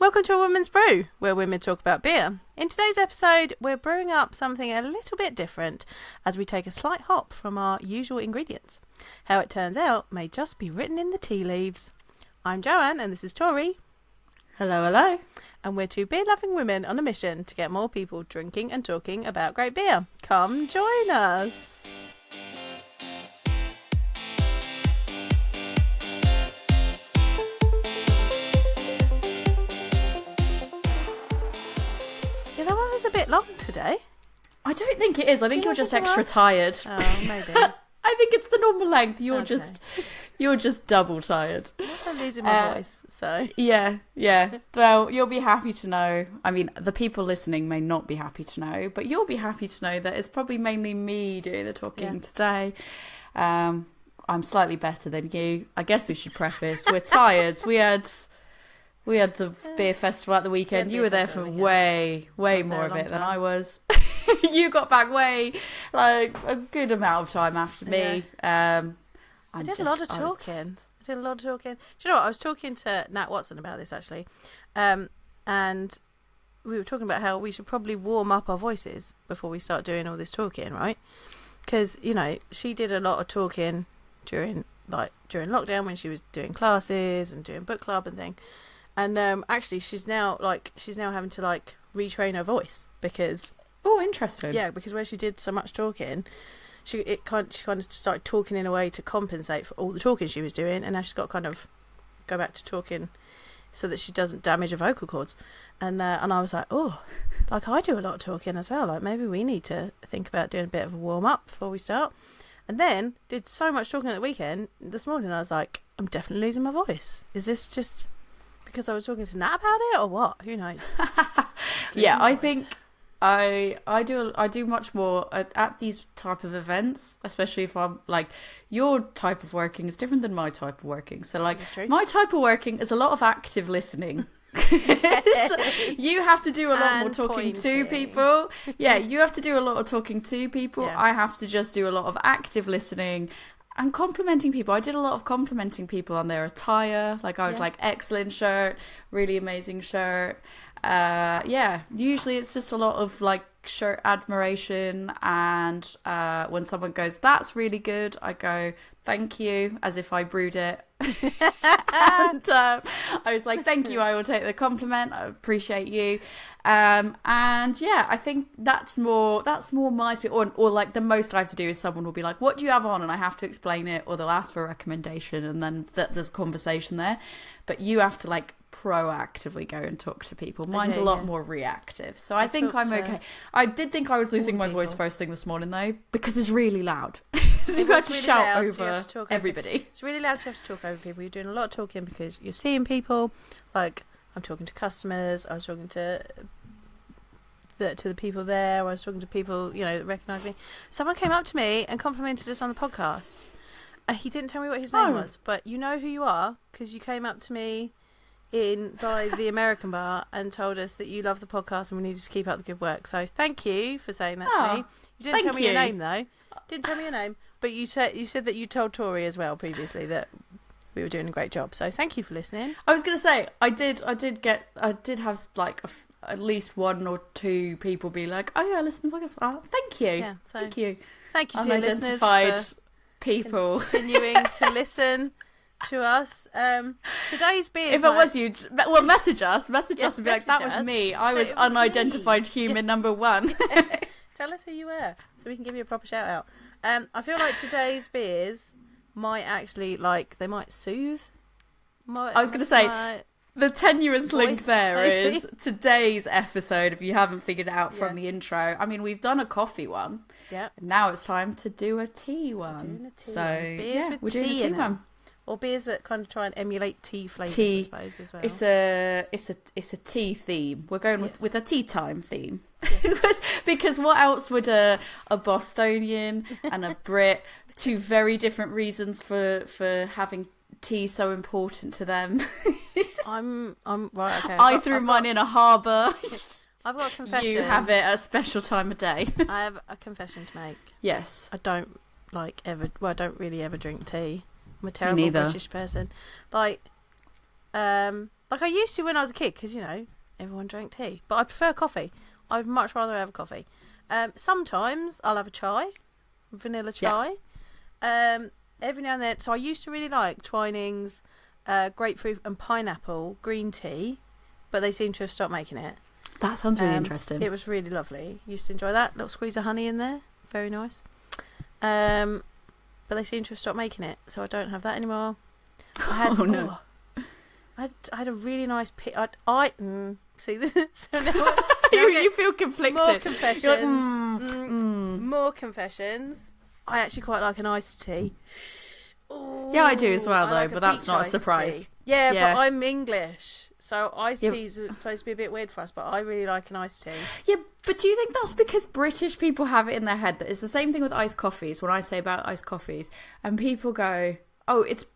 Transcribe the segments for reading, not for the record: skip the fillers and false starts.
Welcome to A Woman's Brew, where women talk about beer. In today's episode, we're brewing up something a little bit different as we take a slight hop from our usual ingredients. How it turns out may just be written in the tea leaves. I'm Joanne and this is Tori. Hello, hello. And we're two beer-loving women on a mission to get more people drinking and talking about great beer. Come join us. Yeah, that one was a bit long today. I don't think it is. I think you're just extra tired. Oh, maybe. I think it's the normal length. You're just double tired. I'm losing my voice, so. Yeah. Well, you'll be happy to know. I mean, the people listening may not be happy to know, but you'll be happy to know that it's probably mainly me doing the talking today. I'm slightly better than you. I guess we should preface. We're tired. We had the beer festival at the weekend. You were there for way more of it than I was. You got back like a good amount of time after me. I did a lot of talking. Do you know what? I was talking to Nat Watson about this actually. And we were talking about how we should probably warm up our voices before we start doing all this talking, right? Because, you know, she did a lot of talking during lockdown when she was doing classes and doing book club and thing. And actually she's now having to retrain her voice because interesting. Yeah, because where she did so much talking, she kind of started talking in a way to compensate for all the talking she was doing, and now she's got to kind of go back to talking so that she doesn't damage her vocal cords. And I was like, I do a lot of talking as well. Like maybe we need to think about doing a bit of a warm up before we start. And then did so much talking at the weekend. This morning I was like, I'm definitely losing my voice. Is this just because I was talking to Nat about it or what? Who knows? Yeah, I think I do much more at these type of events, especially if I'm your type of working is different than my type of working. So my type of working is a lot of active listening. You have to do a lot more talking to people. Yeah, you have to do a lot of talking to people. Yeah. I have to just do a lot of active listening and complimenting people. I did a lot of complimenting people on their attire. I was excellent shirt, really amazing shirt. Usually it's just a lot of shirt admiration, and when someone goes, that's really good, I go, thank you, as if I brewed it. And I was like, thank you, I will take the compliment, I appreciate you. I think that's more my spirit, or the most I have to do is someone will be like, what do you have on, and I have to explain it, or they'll ask for a recommendation, and then there's conversation there. But you have to proactively go and talk to people. Mine's a lot more reactive, so I think I'm okay. I did think I was losing my voice first thing this morning though, because it's really loud. So you have to shout over everybody. It's really loud, so you have to talk over people. You're doing a lot of talking because you're seeing people. I'm talking to customers, I was talking to the people there, I was talking to people that recognise me. Someone came up to me and complimented us on the podcast, and he didn't tell me what his name was, but you know who you are because you came up to me by the American bar and told us that you love the podcast and we needed to keep up the good work. So thank you for saying that to me. You didn't tell me your name though. Didn't tell me your name, but you said that you told Tori as well previously that we were doing a great job. So thank you for listening. I was going to say I did have at least one or two people be like, oh yeah, I listen to the podcast. Oh, thank you. Yeah, so thank you, dear listeners, for people continuing to listen to us. Today's beer. If it was you, well, message us and be like, that was me. I was unidentified human number one. Tell us who you were so we can give you a proper shout out. I feel like today's beers might actually they might soothe. I was going to say the tenuous link there is today's episode. If you haven't figured it out from the intro, I mean, we've done a coffee one. Yeah. Now it's time to do a tea one. Beers with tea in them. Or beers that kind of try and emulate tea flavours, I suppose, as well. It's a tea theme. We're going with a tea time theme. Yes. Because what else would a Bostonian and a Brit, two very different reasons for having tea so important to them. I'm right, okay. I threw mine in a harbour. I've got a confession. You have it at a special time of day. I have a confession to make. Yes. I don't really ever drink tea. I'm a terrible British person. Like I used to when I was a kid, because, you know, everyone drank tea. But I prefer coffee. I'd much rather have a coffee. Sometimes I'll have a chai, vanilla chai. Yeah. Every now and then. So I used to really like Twinings, grapefruit and pineapple green tea, but they seem to have stopped making it. That sounds really interesting. It was really lovely. Used to enjoy that. Little squeeze of honey in there. Very nice. But they seem to have stopped making it, so I don't have that anymore. I had a really nice see this. So now you feel conflicted. More confessions. You're like, More confessions. I actually quite like an iced tea. Ooh, yeah, I do as well, though, but that's not a surprise. Tea. Yeah, but I'm English, so iced teas are supposed to be a bit weird for us, but I really like an iced tea. Yeah, but do you think that's because British people have it in their head that it's the same thing with iced coffees, when I say about iced coffees, and people go, oh, it's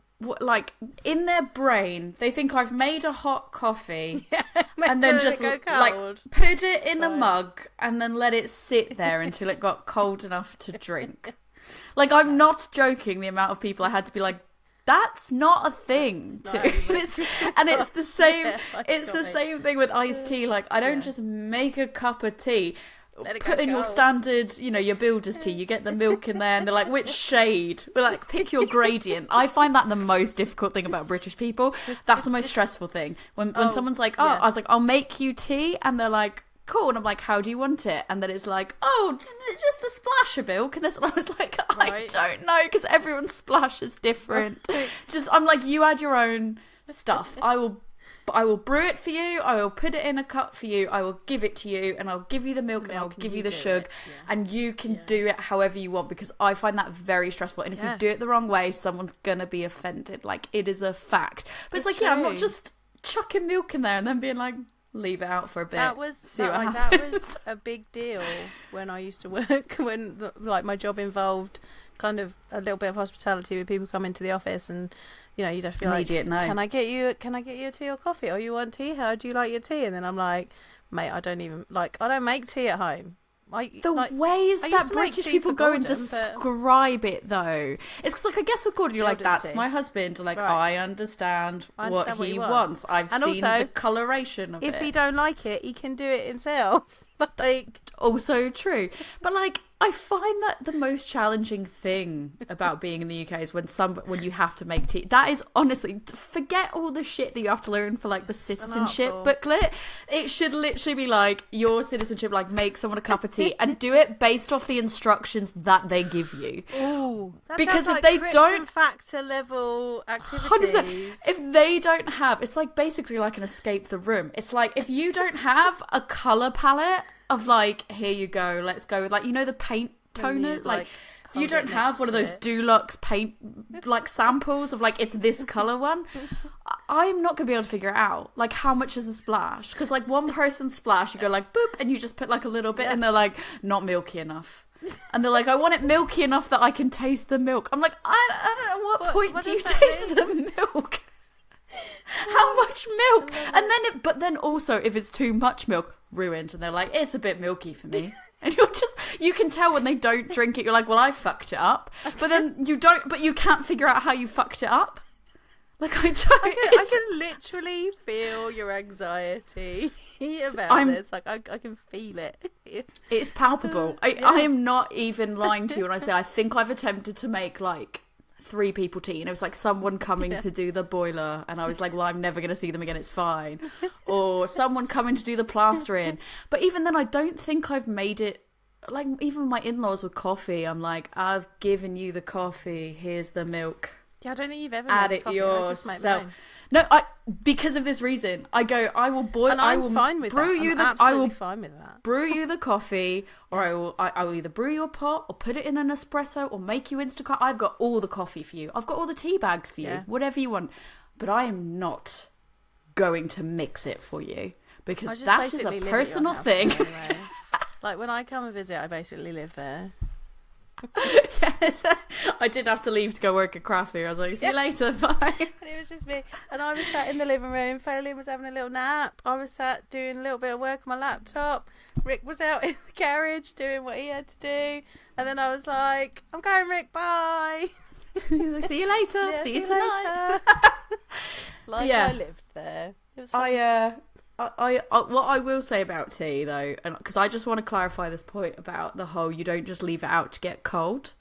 like in their brain they think I've made a hot coffee and then just like put it in a mug and then let it sit there until it got cold enough to drink. Like, I'm not joking, the amount of people I had to be like, that's not a thing. And it's the same. It's the same thing with iced tea. Like, I don't just make a cup of tea. Put in your standard, you know, your builder's tea. You get the milk in there, and they're like, which shade? We're like, pick your gradient. I find that the most difficult thing about British people. That's the most stressful thing. When someone's like, I was like, I'll make you tea, and they're like, cool. And I'm like, how do you want it? And then it's like, just a splash of milk. And I was like, I don't know, because everyone's splash is different. I'm like, you add your own stuff. I will brew it for you. I will put it in a cup for you. I will give it to you, and I'll give you the milk and I'll give you the sugar, and you can do it however you want, because I find that very stressful. And if you do it the wrong way, someone's gonna be offended. Like, it is a fact. But it's like, I'm not just chucking milk in there and then being like, leave it out for a bit. That was a big deal when I used to work. When like my job involved kind of a little bit of hospitality, with people come into the office and, you know, you'd have to be immediate like, can I get you a tea or coffee? Or you want tea? How do you like your tea? And then I'm like, mate, I don't make tea at home. The ways that British people go and describe it, though, it's because, like, I guess with Gordon, you're like, that's my husband. Like, I understand what he wants. I've seen the coloration of it. If he don't like it, he can do it himself. Like, also true. But, like, I find that the most challenging thing about being in the UK is when you have to make tea. That is, honestly, forget all the shit that you have to learn for, like, the citizenship booklet. It should literally be like, your citizenship, like, make someone a cup of tea and do it based off the instructions that they give you. Ooh, because if like they don't factor level activities, 100%, if they don't have, it's like basically like an escape the room. It's like, if you don't have a colour palette of, like, here you go, let's go with, like, you know, the paint toner, like if you don't have one of those Dulux paint, like, samples of, like, it's this colour one, I'm not gonna be able to figure it out. Like, how much is a splash? Because, like, one person's splash, you go like boop, and you just put like a little bit, and they're like, not milky enough. And they're like, I want it milky enough that I can taste the milk. I'm like, I don't know, what point do you taste the milk? How much milk? And then but then also, if it's too much milk, ruined. And they're like, it's a bit milky for me. And you can tell when they don't drink it, you're like, well, I fucked it up. But then you can't figure out how you fucked it up. Like, I can literally feel your anxiety about this. Like, I can feel it. It's palpable. I am not even lying to you when I say I think I've attempted to make, like, 3 people tea, and it was like someone coming to do the boiler, and I was like, well, I'm never going to see them again, it's fine. Or someone coming to do the plastering. But even then, I don't think I've made it, like, even with my in-laws with coffee, I'm like, I've given you the coffee, here's the milk. Yeah, I don't think you've ever add made it coffee. yourself. I just make mine. No, because of this reason, I will boil. And I'm fine with that. I will fine with that. Brew you the coffee, or I will either brew you a pot, or put it in an espresso, or make you Instacart. I've got all the coffee for you. I've got all the tea bags for you. Whatever you want. But I am not going to mix it for you, because that is a personal thing. Anyway. Like, when I come and visit, I basically live there. Yes. I did have to leave to go work at Crafty. I was like, see you later, bye. And it was just me, and I was sat in the living room. Foley was having a little nap. I was sat doing a little bit of work on my laptop. Rick was out in the garage doing what he had to do, and then I was like, I'm going, Rick, bye. See you later. See you tonight. I lived there. It was fun. What I will say about tea though, and because I just want to clarify this point about the whole you don't just leave it out to get cold.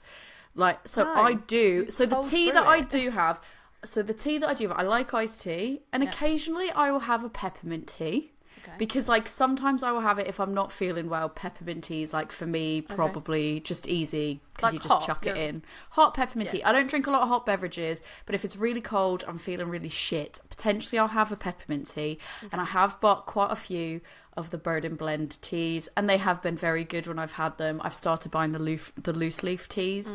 Like, so No, I do. So the tea that I do have, I like iced tea, and occasionally I will have a peppermint tea. Okay. Because like sometimes I will have it if I'm not feeling well. Peppermint tea is like for me probably just easy because you just chuck it in. Hot peppermint tea. I don't drink a lot of hot beverages, but if it's really cold, I'm feeling really shit, potentially I'll have a peppermint tea. And I have bought quite a few of the Bird and Blend teas, and they have been very good when I've had them. I've started buying the loose leaf teas.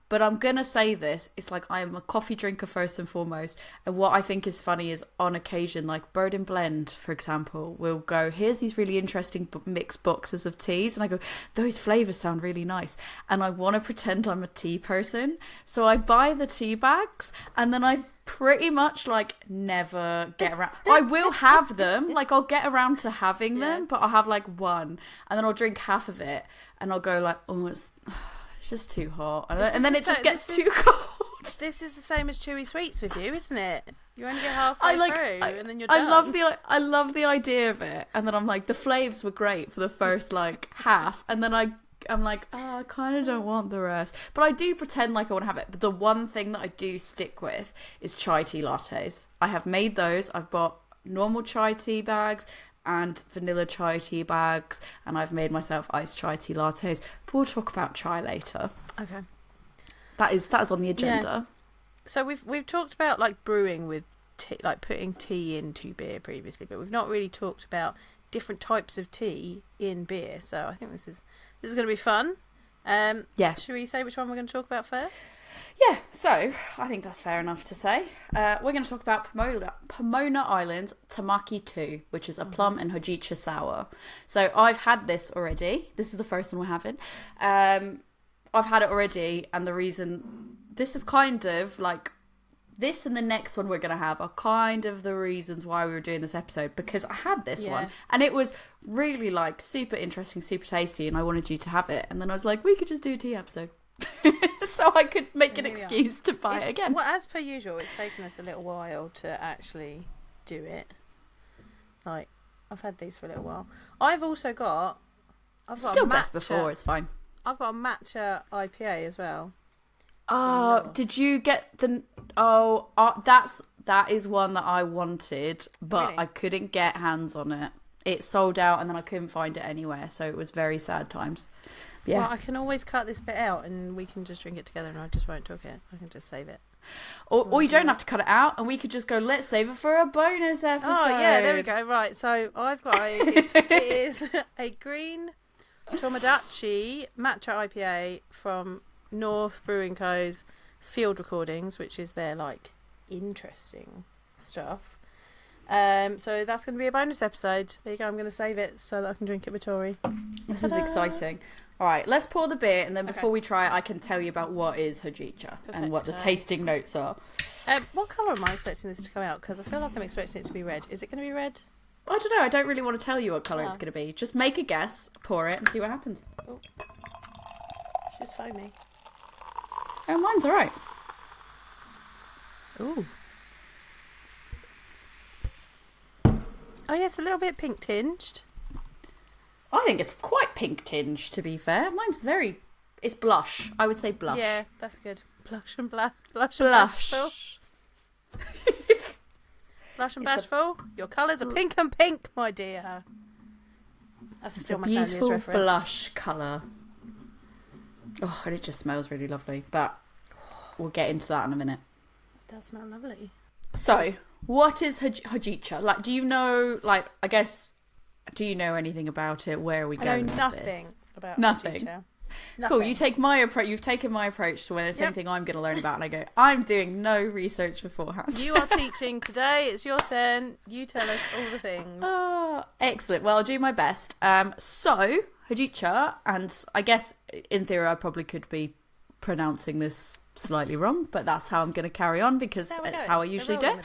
But I'm going to say this, it's like I am a coffee drinker first and foremost. And what I think is funny is on occasion, like Bird and Blend, for example, will go, here's these really interesting mixed boxes of teas. And I go, those flavours sound really nice. And I want to pretend I'm a tea person. So I buy the tea bags and then I pretty much like never get around. I will have them, like I'll get around to having them, but I'll have like one and then I'll drink half of it and I'll go like, oh, it's just too hot, and then it just gets too cold. This is the same as chewy sweets with you, isn't it? You only get halfway through, and then you're done. I love the idea of it, and then I'm like, the flavours were great for the first like half, and then I'm like, oh, I kind of don't want the rest, but I do pretend like I want to have it. But the one thing that I do stick with is chai tea lattes. I have made those. I've bought normal chai tea bags and vanilla chai tea bags, and I've made myself iced chai tea lattes. But we'll talk about chai later. Okay, that is on the agenda. So we've talked about like brewing with tea, like putting tea into beer previously, but we've not really talked about different types of tea in beer. So I think this is going to be fun. Should we say which one we're going to talk about first? Yeah, so I think that's fair enough to say. We're going to talk about Pomona Island's Tamaki 2, which is a plum and hojicha sour. So I've had this already. This is the first one we're having. I've had it already, and the reason this is kind of like this and the next one we're going to have are kind of the reasons why we were doing this episode, because I had this one and it was really like super interesting, super tasty, and I wanted you to have it, and then I was like, we could just do a tea episode. So I could make an excuse to buy it again. Well, as per usual, it's taken us a little while to actually do it. Like, I've had these for a little while. I've got still a best before, it's fine. I've got a matcha IPA as well. Oh, did you get the... that is one that I wanted, but really? I couldn't get hands on it. It sold out and then I couldn't find it anywhere, so it was very sad times. Yeah. Well, I can always cut this bit out and we can just drink it together and I just won't talk it. I can just save it. Or you don't have to cut it out and we could just go, let's save it for a bonus episode. Oh, yeah, there we go. Right, so I've got it is a green Tomodachi matcha IPA from North Brewing Co.'s Field Recordings, which is their like interesting stuff. So that's going to be a bonus episode. There you go. I'm going to save it so that I can drink it with Tori. This is exciting. All right, let's pour the beer, and then before we try it, I can tell you about what is hojicha and what the tasting notes are. What colour am I expecting this to come out? Because I feel like I'm expecting it to be red. Is it going to be red? I don't know. I don't really want to tell you what colour it's going to be. Just make a guess, pour it, and see what happens. Oh. She's foamy. Oh, mine's all right. Ooh. Oh, yeah, it's a little bit pink tinged. I think it's quite pink tinged, to be fair. Mine's it's blush. I would say blush. Yeah, that's good. Blush and bashful. Blush and bashful. Your colours are pink and pink, my dear. That's still my beautiful reference. Blush colour. Oh, and it just smells really lovely. But we'll get into that in a minute. It does smell lovely. So, what is hojicha? Like, do you know, I guess, do you know anything about it? Where are we going with nothing this? About nothing. Hojicha. Cool, you take my approach. You've taken my approach to when it's anything I'm going to learn about, and I go, I'm doing no research beforehand. You are teaching today. It's your turn. You tell us all the things. Oh, excellent. Well, I'll do my best. So, hojicha, and I guess in theory I probably could be pronouncing this slightly wrong, but that's how I'm going to carry on because it's how I usually do.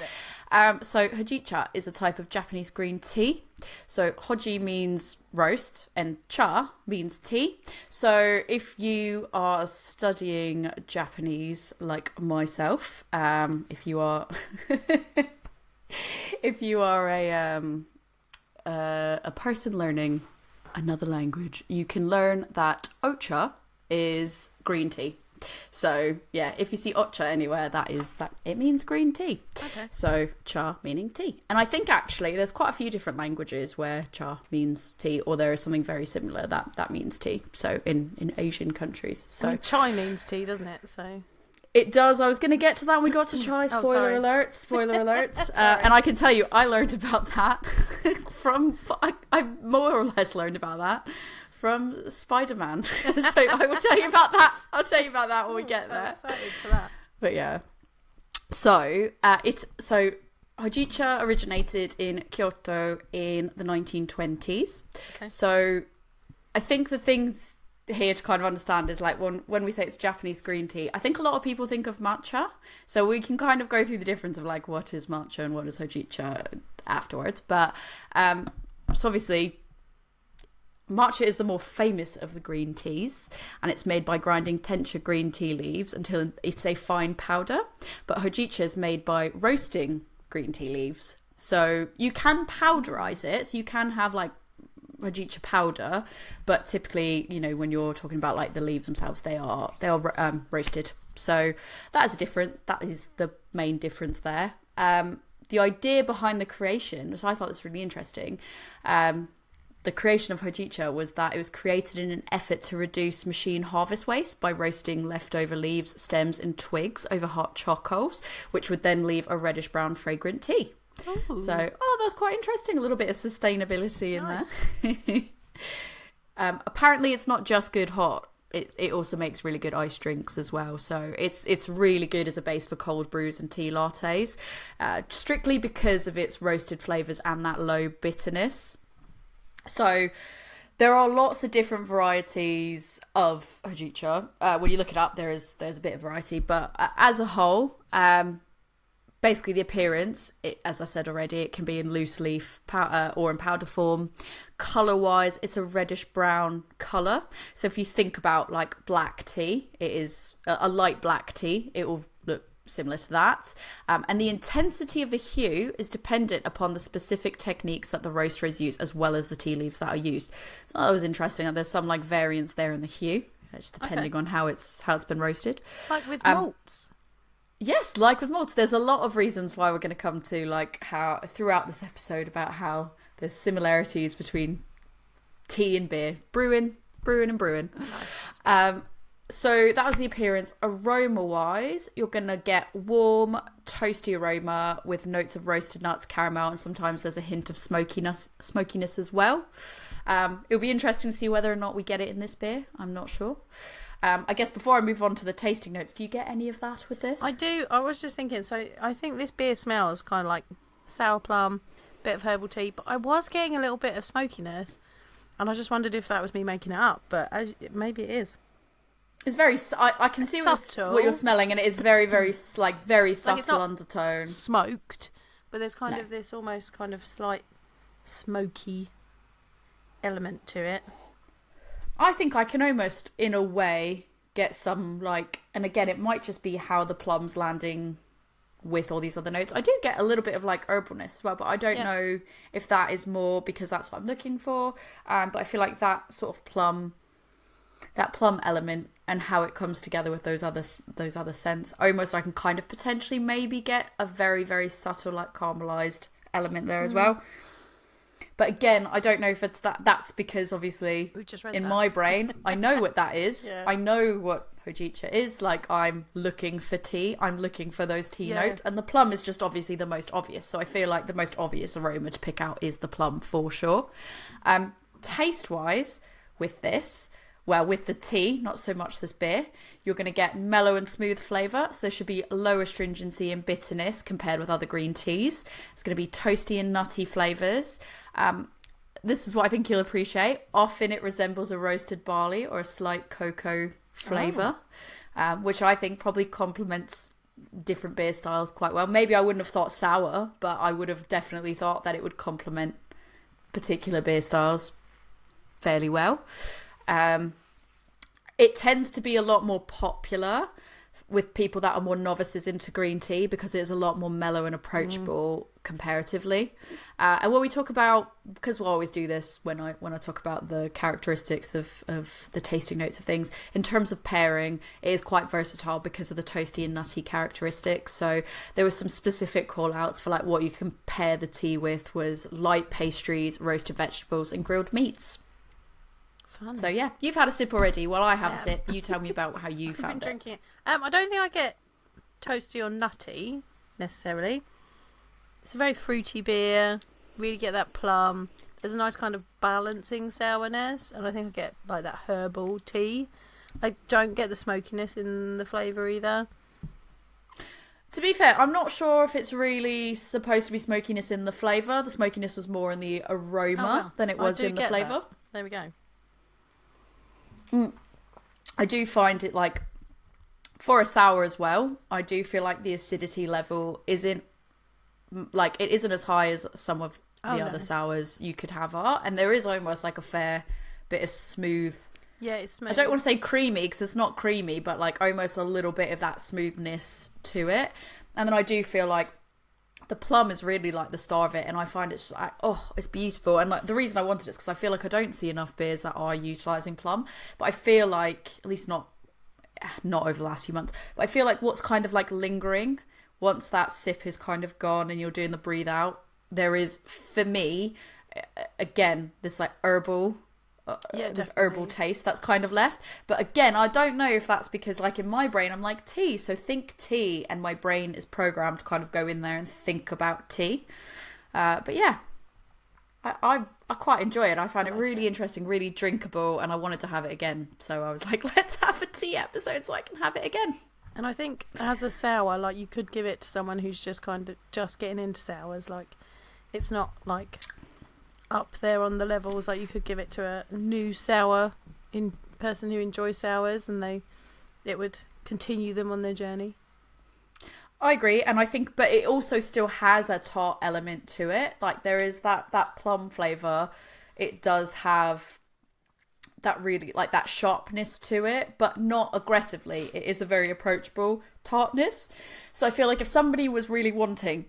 So hojicha is a type of Japanese green tea. So hoji means roast and cha means tea. So if you are studying Japanese like myself, if you are if you are a person learning another language, you can learn that ocha is green tea. So yeah, if you see ocha anywhere, that it means green tea. Okay. So cha meaning tea. And I think actually there's quite a few different languages where cha means tea, or there is something very similar that means tea. So in Asian countries. So chai means tea, doesn't it? So it does. I was going to get to that when we got to chai. Spoiler alert. And I can tell you, I learned about that I more or less learned about that from Spider-Man. So I will tell you about that. I'll tell you about that when we get there. I'm excited for that. But yeah. So Hojicha originated in Kyoto in the 1920s. Okay. So I think the things here to kind of understand is like when we say it's Japanese green tea, I think a lot of people think of matcha. So we can kind of go through the difference of like what is matcha and what is Hojicha afterwards. But so obviously matcha is the more famous of the green teas, and it's made by grinding tencha green tea leaves until it's a fine powder. But Hojicha is made by roasting green tea leaves. So you can powderize it. So you can have like Hojicha powder, but typically, you know, when you're talking about like the leaves themselves, they are roasted. So that is the main difference there. The idea behind the creation, which I thought was really interesting, the creation of Hojicha was that it was created in an effort to reduce machine harvest waste by roasting leftover leaves, stems and twigs over hot charcoals, which would then leave a reddish brown fragrant tea. Ooh. So, that's quite interesting. A little bit of sustainability in there. Apparently it's not just good hot. It also makes really good iced drinks as well. So it's really good as a base for cold brews and tea lattes, strictly because of its roasted flavours and that low bitterness. So there are lots of different varieties of Hojicha. When you look it up, there's a bit of variety, but as a whole, basically the appearance, as I said already, it can be in loose leaf or in powder form. Colour wise, it's a reddish brown colour. So if you think about like black tea, it is a light black tea. It will look similar to that. And the intensity of the hue is dependent upon the specific techniques that the roasters use, as well as the tea leaves that are used. So that was interesting. And there's some like variance there in the hue, just depending on how it's been roasted. Like with malts. Yes, like with malts. There's a lot of reasons why we're going to come to like how throughout this episode about how there's similarities between tea and beer, brewing. Nice. So that was the appearance. Aroma-wise, you're going to get warm, toasty aroma with notes of roasted nuts, caramel, and sometimes there's a hint of smokiness as well. It'll be interesting to see whether or not we get it in this beer. I'm not sure. I guess before I move on to the tasting notes, do you get any of that with this? I do. I was just thinking, so I think this beer smells kind of like sour plum, bit of herbal tea, but I was getting a little bit of smokiness, and I just wondered if that was me making it up, but maybe it is. It's very. I can see what you're smelling, and it is very, very very subtle, like it's not undertone. Smoked, but there's kind of this almost kind of slight smoky element to it. I think I can almost, in a way, get some like, and again, it might just be how the plum's landing with all these other notes. I do get a little bit of like herbalness as well, but I don't know if that is more because that's what I'm looking for. But I feel like that sort of plum element and how it comes together with those other scents, almost I can kind of potentially maybe get a very, very subtle like caramelized element there as well. But again, I don't know if it's that. That's because obviously in my brain, I know what that is. Yeah. I know what Hojicha is. Like I'm looking for tea. I'm looking for those tea notes. And the plum is just obviously the most obvious. So I feel like the most obvious aroma to pick out is the plum for sure. Taste-wise, with this, well, with the tea, not so much this beer, you're going to get mellow and smooth flavour. So there should be low astringency and bitterness compared with other green teas. It's going to be toasty and nutty flavours. This is what I think you'll appreciate. Often it resembles a roasted barley or a slight cocoa flavour, which I think probably complements different beer styles quite well. Maybe I wouldn't have thought sour, but I would have definitely thought that it would complement particular beer styles fairly well. It tends to be a lot more popular with people that are more novices into green tea because it's a lot more mellow and approachable comparatively. And when we talk about, because we'll always do this when I talk about the characteristics of the tasting notes of things, in terms of pairing, it is quite versatile because of the toasty and nutty characteristics. So there were some specific call outs for like what you can pair the tea with was light pastries, roasted vegetables and grilled meats. Fun. So yeah, you've had a sip already. Well, I have a sip. You tell me about how you found it. Drinking it. I don't think I get toasty or nutty necessarily. It's a very fruity beer. Really get that plum. There's a nice kind of balancing sourness, and I think I get like that herbal tea. I don't get the smokiness in the flavour either. To be fair, I'm not sure if it's really supposed to be smokiness in the flavour. The smokiness was more in the aroma than it was in the flavour. There we go. I do find it like, for a sour as well, I do feel like the acidity level isn't as high as some of the other sours you could have are, and there is almost like a fair bit of smooth. Yeah, it's smooth. I don't want to say creamy because it's not creamy, but like almost a little bit of that smoothness to it. And then I do feel like the plum is really like the star of it, and I find it's just like, oh, it's beautiful. And like the reason I wanted it is because I feel like I don't see enough beers that are utilising plum, but I feel like, at least not over the last few months, but I feel like what's kind of like lingering once that sip is kind of gone and you're doing the breathe out, there is, for me, again, this like herbal taste that's kind of left. But again, I don't know if that's because like in my brain I'm like tea, so think tea, and my brain is programmed to kind of go in there and think about tea. But yeah, I quite enjoy it. I found it really interesting, really drinkable, and I wanted to have it again. So I was like, let's have a tea episode so I can have it again. And I think as a sour, like you could give it to someone who's just kind of just getting into sours. Like it's not like up there on the levels. Like you could give it to a new sour person who enjoys sours, and it would continue them on their journey. I agree, and I think, but it also still has a tart element to it. Like there is that plum flavour. It does have that really like that sharpness to it, but not aggressively. It is a very approachable tartness. So I feel like if somebody was really wanting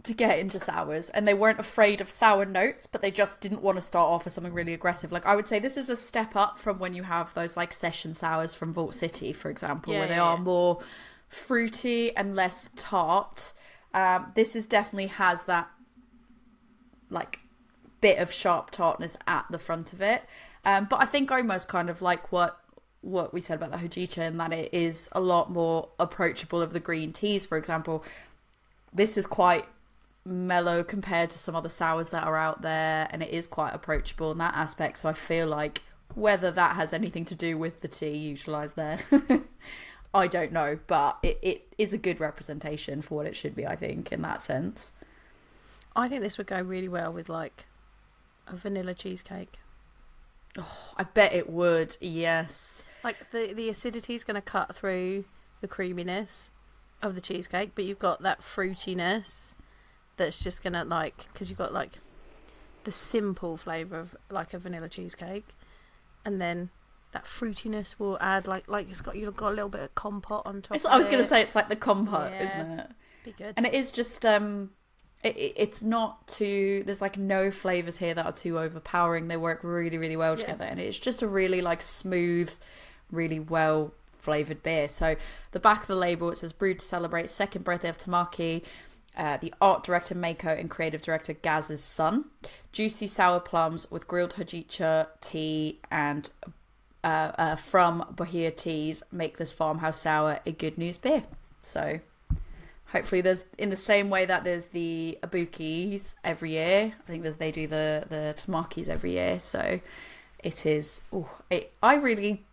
to get into sours and they weren't afraid of sour notes, but they just didn't want to start off with something really aggressive, like I would say this is a step up from when you have those like session sours from Vault City, for example, where they are more fruity and less tart. This is definitely has that like bit of sharp tartness at the front of it. But I think almost kind of like what we said about the hojicha, and that it is a lot more approachable of the green teas, for example. This is quite mellow compared to some other sours that are out there, and it is quite approachable in that aspect. So I feel like whether that has anything to do with the tea utilised there, I don't know, but it is a good representation for what it should be, I think, in that sense. I think this would go really well with like a vanilla cheesecake. Oh, I bet it would, yes. Like the acidity is going to cut through the creaminess of the cheesecake, but you've got that fruitiness that's just going to like, because you've got like the simple flavour of like a vanilla cheesecake, and then that fruitiness will add like you've got a little bit of compote on top of it. I was going to say it's like the compote, isn't it? Be good. And it is just it's not too, there's like no flavours here that are too overpowering. They work really, really well together, and it's just a really like smooth, really well flavoured beer. So the back of the label, it says brewed to celebrate second birthday of Tamaki, the art director Mako and creative director Gaz's son. Juicy sour plums with grilled hojicha tea and from Bahia Teas make this farmhouse sour a good news beer. So hopefully there's, in the same way that there's the abukis every year, I think they do the tamakis every year. So it is, I really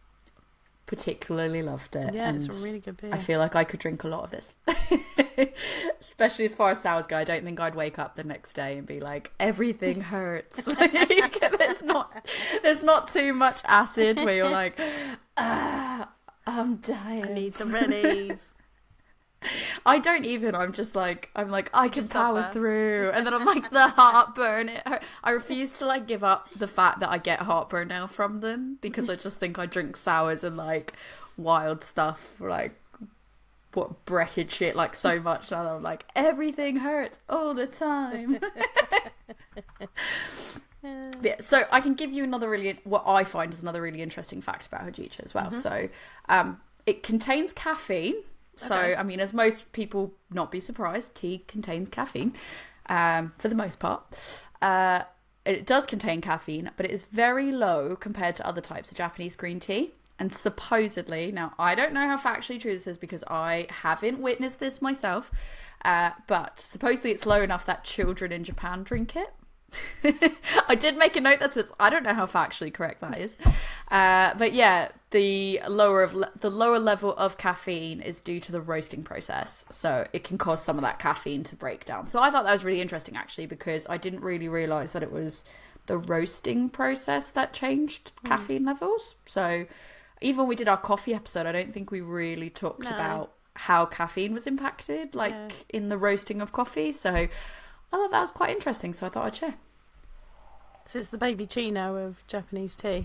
particularly loved it. Yeah, it's a really good beer. I feel like I could drink a lot of this. Especially as far as sours go. I don't think I'd wake up the next day and be like, everything hurts. Like, there's not too much acid where you're like, I'm dying. I need the Rennies. I don't even. I'm like, I can power through. And then I'm like, the heartburn. I refuse to like give up the fact that I get heartburn now from them, because I just think I drink sours and like wild stuff like breaded shit like so much now. I'm like, everything hurts all the time. Yeah, so I can give you what I find is another really interesting fact about hojicha as well. So it contains caffeine. So, okay. I mean, as most people not be surprised, tea contains caffeine for the most part. It does contain caffeine, but it is very low compared to other types of Japanese green tea. And supposedly, now I don't know how factually true this is because I haven't witnessed this myself, but supposedly it's low enough that children in Japan drink it. I did make a note that says I don't know how factually correct that is, but yeah, the lower level of caffeine is due to the roasting process, so it can cause some of that caffeine to break down. So I thought that was really interesting actually, because I didn't really realize that it was the roasting process that changed caffeine levels. So even when we did our coffee episode, I don't think we really talked about how caffeine was impacted, in the roasting of coffee. So I thought that was quite interesting, so I thought I'd share. So it's the baby chino of Japanese tea.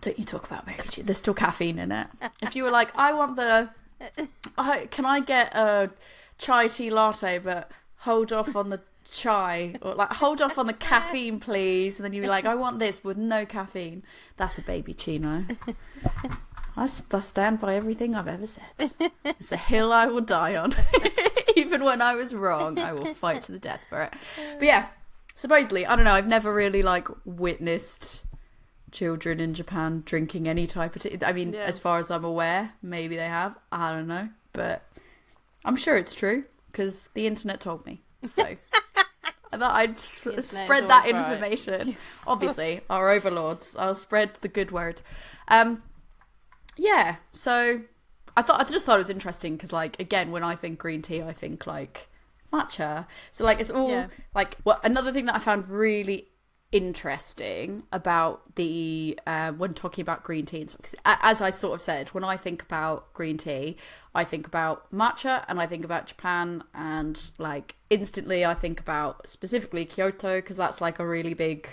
Don't you talk about baby chino. There's still caffeine in it. If you were like, can I get a chai tea latte, but hold off on the chai, or like hold off on the caffeine please, and then you'd be like, I want this with no caffeine. That's a baby chino. I stand by everything I've ever said. It's a hill I will die on. Even when I was wrong, I will fight to the death for it. But yeah, supposedly, I don't know, I've never really witnessed children in Japan drinking any type of tea. I mean, as far as I'm aware, maybe they have. I don't know, but I'm sure it's true because the internet told me. So I thought I'd spread that information. Right. Obviously, our overlords. I'll spread the good word. Yeah, so I just thought it was interesting because, again, when I think green tea, I think matcha. So it's all another thing that I found really interesting about the when talking about green tea, as I sort of said, when I think about green tea, I think about matcha and I think about Japan, and instantly I think about specifically Kyoto, because that's a really big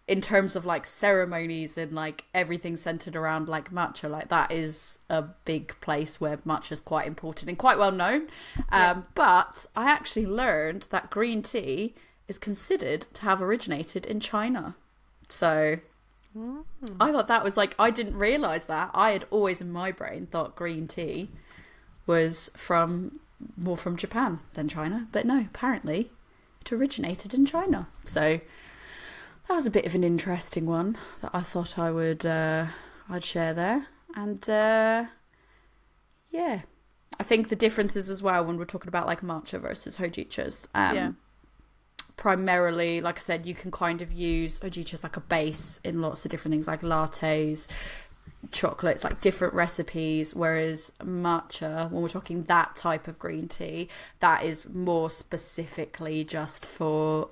in terms of ceremonies and everything centered around matcha, that is a big place where matcha is quite important and quite well known. But I actually learned that green tea is considered to have originated in China. So I thought that was I didn't realize that. I had always in my brain thought green tea was more from Japan than China, but no, apparently it originated in China. So that was a bit of an interesting one that I thought I'd share there. And yeah, I think the differences as well when we're talking about matcha versus hojichas. Primarily, like I said, you can kind of use hojicha as a base in lots of different things, like lattes, chocolates, different recipes, whereas matcha, when we're talking that type of green tea, that is more specifically just for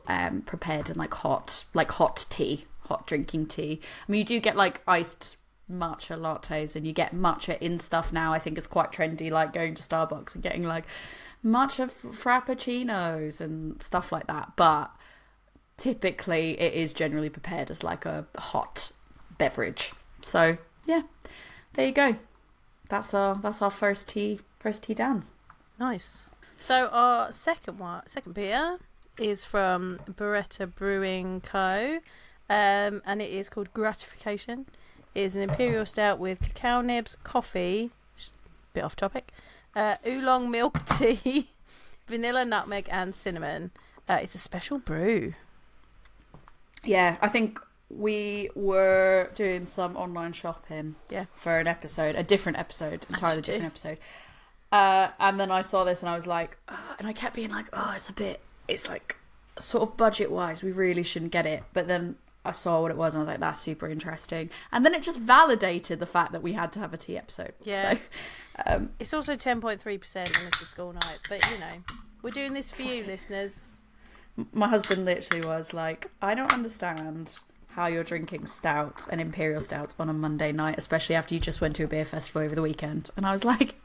prepared in hot tea, hot drinking tea. I mean, you do get iced matcha lattes, and you get matcha in stuff now. I think it's quite trendy, going to Starbucks and getting matcha frappuccinos and stuff like that, but typically it is generally prepared as a hot beverage. So yeah, there you go. That's our first tea down. Nice. So our second beer is from Bereta Brewing Co. And it is called Gratification. It is an imperial stout with cacao nibs, coffee, a bit off topic, oolong milk tea, vanilla, nutmeg and cinnamon. It's a special brew. Yeah, I think we were doing some online shopping for an episode, a different episode, entirely different episode. And then I saw this and I was like, and I kept being it's sort of budget wise, we really shouldn't get it. But then I saw what it was and I was like, that's super interesting. And then it just validated the fact that we had to have a tea episode. Yeah. So, it's also 10.3% and it's a school night. But, we're doing this for you, listeners. My husband literally was like, I don't understand how you're drinking stouts and imperial stouts on a Monday night, especially after you just went to a beer festival over the weekend. And I was like,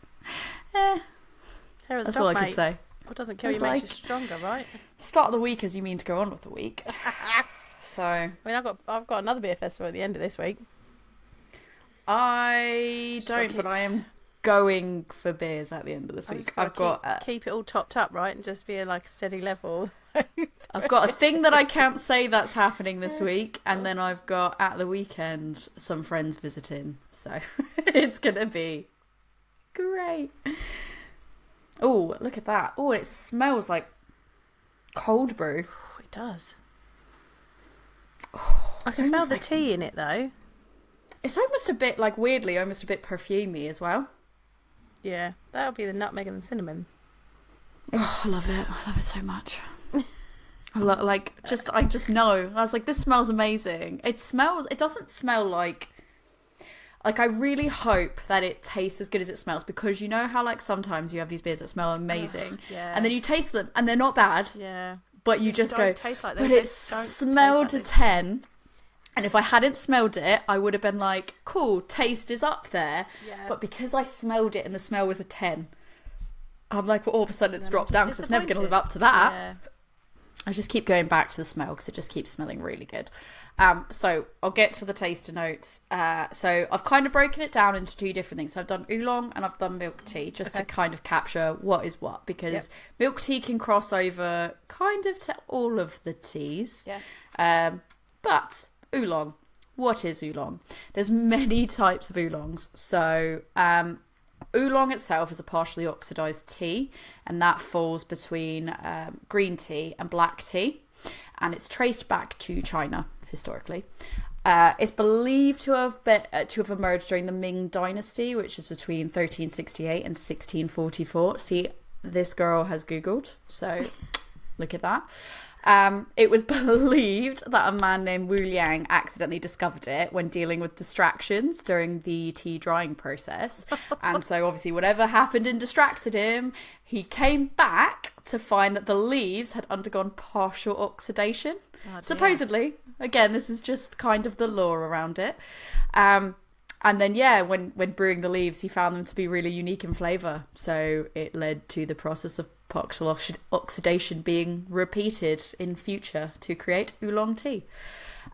that's all I could say. What doesn't kill you makes you stronger, right? Start of the week as you mean to go on with the week. So I mean, I've got another beer festival at the end of this week. I don't, but I am going for beers at the end of this week. I've got keep it all topped up, right, and just be like a steady level. I've got a thing that I can't say that's happening this week, and then I've got at the weekend some friends visiting, so it's gonna be great. Oh, look at that! Oh, it smells like cold brew. It does. I can smell the tea in it though. It's almost a bit like weirdly, almost a bit perfumey as well. Yeah, that would be the nutmeg and the cinnamon. Oh, I love it. I love it so much. I just know. I was like, this smells amazing. It doesn't smell like I really hope that it tastes as good as it smells, because you know how like sometimes you have these beers that smell amazing, and then you taste them and they're not bad. Yeah. But you just go, taste like but it smelled to 10. And if I hadn't smelled it, I would have been like, cool, taste is up there. Yeah. But because I smelled it and the smell was a 10, I'm like, well, all of a sudden it's dropped down because it's never going to live up to that. Yeah. I just keep going back to the smell because it just keeps smelling really good. So I'll get to the taster notes. So I've kind of broken it down into two different things. So I've done oolong and I've done milk tea, just to kind of capture what is what, because milk tea can cross over kind of to all of the teas. Yeah. But oolong, what is oolong? There's many types of oolongs. So oolong itself is a partially oxidized tea, and that falls between green tea and black tea, and it's traced back to China historically. It's believed to have emerged during the Ming Dynasty, which is between 1368 and 1644. See, this girl has Googled, so look at that. It was believed that a man named Wu Liang accidentally discovered it when dealing with distractions during the tea drying process. And so obviously whatever happened and distracted him, he came back to find that the leaves had undergone partial oxidation. Oh, supposedly. Again, this is just kind of the lore around it. And then, when brewing the leaves, he found them to be really unique in flavour. So it led to the process of partial oxidation being repeated in future to create oolong tea.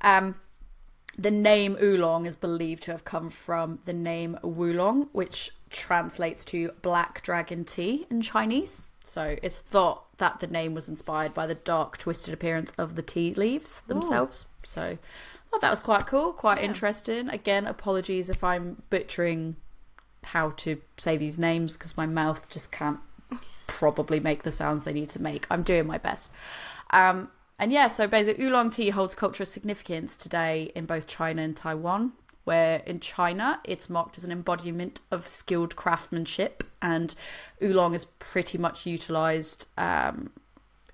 The name oolong is believed to have come from the name wulong, which translates to black dragon tea in Chinese. So it's thought that the name was inspired by the dark, twisted appearance of the tea leaves themselves. Ooh. So I thought that was quite cool, quite interesting. Again, apologies if I'm butchering how to say these names, because my mouth just can't probably make the sounds they need to make. I'm doing my best. So basically oolong tea holds cultural significance today in both China and Taiwan, where in China it's marked as an embodiment of skilled craftsmanship, and oolong is pretty much utilised